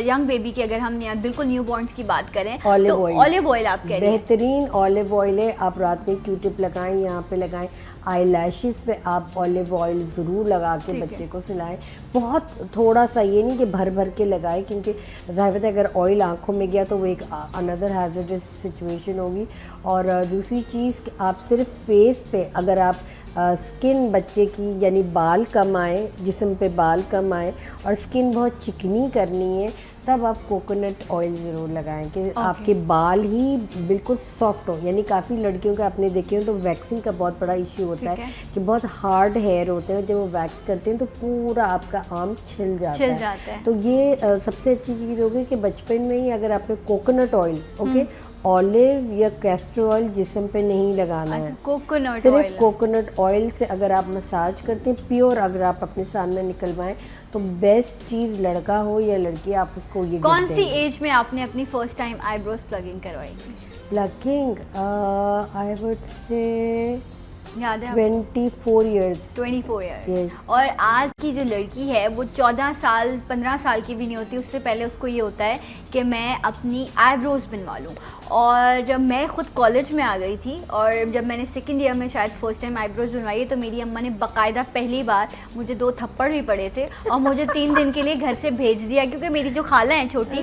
यंग बेबी की अगर हम बिल्कुल न्यू बॉर्न्स की बात करें, ऑलिव ऑयल आप कह रहे हैं, बेहतरीन ऑलिव ऑयल है। आप रात में क्यू-टिप लगाएं, यहाँ पे लगाएं, आई लैशेज़ पे आप ऑलिव ऑयल ज़रूर लगा के बच्चे को सिलाएं, बहुत थोड़ा सा, ये नहीं कि भर भर के लगाएं, क्योंकि ज़ाहिर है अगर ऑयल आँखों में गया तो वो एक अनदर हैज़र्डस सिचुएशन होगी। और दूसरी चीज़, आप सिर्फ फेस पे, अगर आप स्किन बच्चे की यानी बाल कम आए, जिस्म पे बाल कम आए और स्किन बहुत चिकनी करनी है, तब आप कोकोनट ऑयल ज़रूर लगाएं कि आपके बाल ही बिल्कुल सॉफ्ट हो। यानी काफ़ी लड़कियों का आपने देखे हो तो वैक्सिंग का बहुत बड़ा इश्यू होता है कि बहुत हार्ड हेयर होते हैं, जब वो वैक्स करते हैं तो पूरा आपका आर्म छिल जाता है। तो ये सबसे अच्छी चीज़ होगी कि बचपन में ही अगर आपने कोकोनट ऑयल, ओके, ऑलिव या कैस्टर ऑयल जिस्म पे नहीं लगाना है, कोकोनट सिर्फ ऑयल, कोकोनट ऑयल से अगर आप मसाज करते हैं प्योर, अगर आप अपने सामने निकलवाएं तो बेस्ट चीज़, लड़का हो या लड़की, आप उसको ये कौन सी एज में आपने अपनी फर्स्ट टाइम आईब्रोज प्लगिंग करवाई थी? प्लगिंग आई वुड से याद है 24 ईयर्स। 24 ईयर्स। yes. और आज की जो लड़की है वो 14 साल 15 साल की भी नहीं होती, उससे पहले उसको ये होता है कि मैं अपनी आईब्रोज बनवा लूँ। और जब मैं ख़ुद कॉलेज में आ गई थी और जब मैंने सेकंड ईयर में शायद फर्स्ट टाइम आईब्रोज बनवाई, तो मेरी अम्मा ने बाकायदा पहली बार मुझे 2 थप्पड़ भी पड़े थे और मुझे 3 दिन के लिए घर से भेज दिया, क्योंकि मेरी जो खाला हैं छोटी,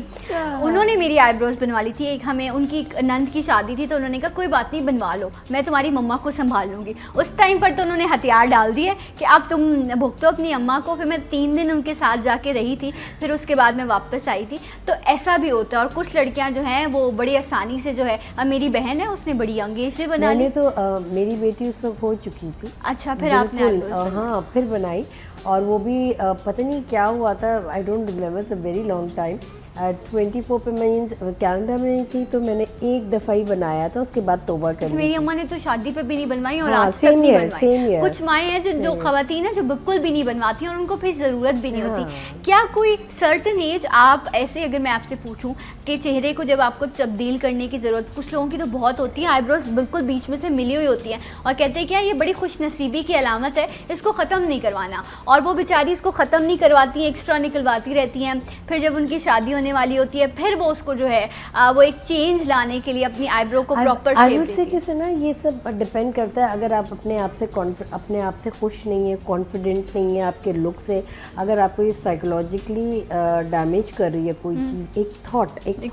उन्होंने मेरी आईब्रोज बनवा ली थी। एक हमें उनकी नंद की शादी थी तो उन्होंने कहा कोई बात नहीं, बनवा लो, मैं तुम्हारी मम्मा को संभाल लूँगी। उस टाइम पर तो उन्होंने हथियार डाल दिए कि अब तुम भुगतो अपनी अम्मा को। फिर मैं 3 दिन उनके साथ जाके रही थी, फिर उसके बाद मैं वापस आई थी। तो ऐसा भी होता है। और कुछ लड़कियां जो हैं वो बड़ी आसानी से जो है, अब मेरी बहन है उसने बड़ी यंग एज में बना ली। तो मेरी बेटी उस वक्त हो चुकी थी। अच्छा, फिर आपने हाँ फिर बनाई, और वो भी पता नहीं क्या हुआ था, I don't remember, it's a very long time. 24 पे मैं कनाडा में थी तो मैंने एक दफ़ा ही बनाया था, उसके बाद तौबा कर ली। मेरी अम्मा ने तो शादी पे भी नहीं बनवाई और हाँ, आज तक नहीं बनवाई। year. कुछ माएँ हैं जो खवातीन हैं जो बिल्कुल भी नहीं बनवाती और उनको फिर ज़रूरत भी नहीं होती। हाँ। क्या कोई सर्टन एज आप ऐसे, अगर मैं आपसे पूछूं कि चेहरे को जब आपको तब्दील करने की ज़रूरत, कुछ लोगों की तो बहुत होती है, आईब्रोज बिल्कुल बीच में से मिली हुई होती हैं और कहते हैं क्या ये बड़ी खुशनसीबी की अलामत है, इसको ख़त्म नहीं करवाना, और वो बेचारी इसको ख़त्म नहीं करवाती हैं, एक्स्ट्रा निकलवाती रहती हैं। फिर जब उनकी शादी होने वाली होती है फिर वो उसको जो है वो एक चेंज लाने के लिए अपनी आईब्रो को प्रॉपर शेप देती है। किसी ना ये सब डिपेंड करता है, अगर आप अपने आप से खुश नहीं है, कॉन्फिडेंट नहीं है आपके लुक से, अगर आपको ये साइकोलॉजिकली डैमेज कर रही है कोई चीज़, एक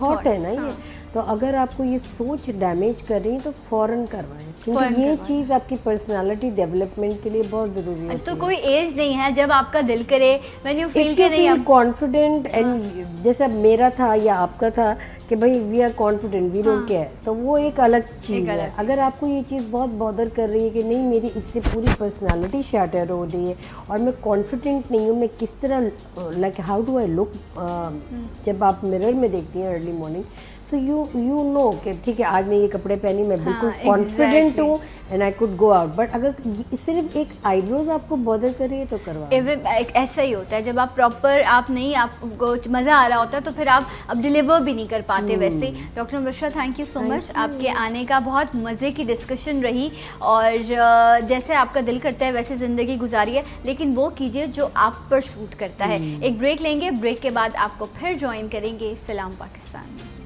थॉट है ना ये, तो अगर आपको ये सोच डैमेज कर रही है तो फ़ौरन करवाएं, क्योंकि ये चीज़ आपकी पर्सनालिटी डेवलपमेंट के लिए बहुत ज़रूरी है। तो कोई एज नहीं है जब आपका दिल करे, व्हेन यू फील के नहीं, कॉन्फिडेंट एंड जैसा मेरा था या आपका था कि भाई we are confident, we don't care, तो वो एक अलग चीज़ है। अगर आपको ये चीज़ बहुत बॉदर कर रही है कि नहीं मेरी इससे पूरी पर्सनालिटी शैटर हो रही है और मैं कॉन्फिडेंट नहीं हूँ, मैं किस तरह like how do I look, जब आप मिरर में देखती हैं अर्ली मॉर्निंग तो यू नो कि ठीक है आज मैं ये कपड़े पहनी, मैं बिल्कुल कॉन्फिडेंट हूँ and I could go out. But अगर सिर्फ एक आईब्रोज आपको बॉदर कर रही है तो करवा। ऐसा ही होता है जब आप प्रॉपर आप नहीं, आपको मज़ा आ रहा होता है तो फिर आप अब डिलीवर भी नहीं कर पाते। वैसे doctor Mubashra, thank you so much, आपके आने का बहुत मज़े की डिस्कशन रही और जैसे आपका दिल करता है वैसे ज़िंदगी गुजारिए, लेकिन वो कीजिए जो आप पर सूट करता है। एक ब्रेक लेंगे, ब्रेक के बाद आपको फिर ज्वाइन करेंगे सलाम पाकिस्तान में।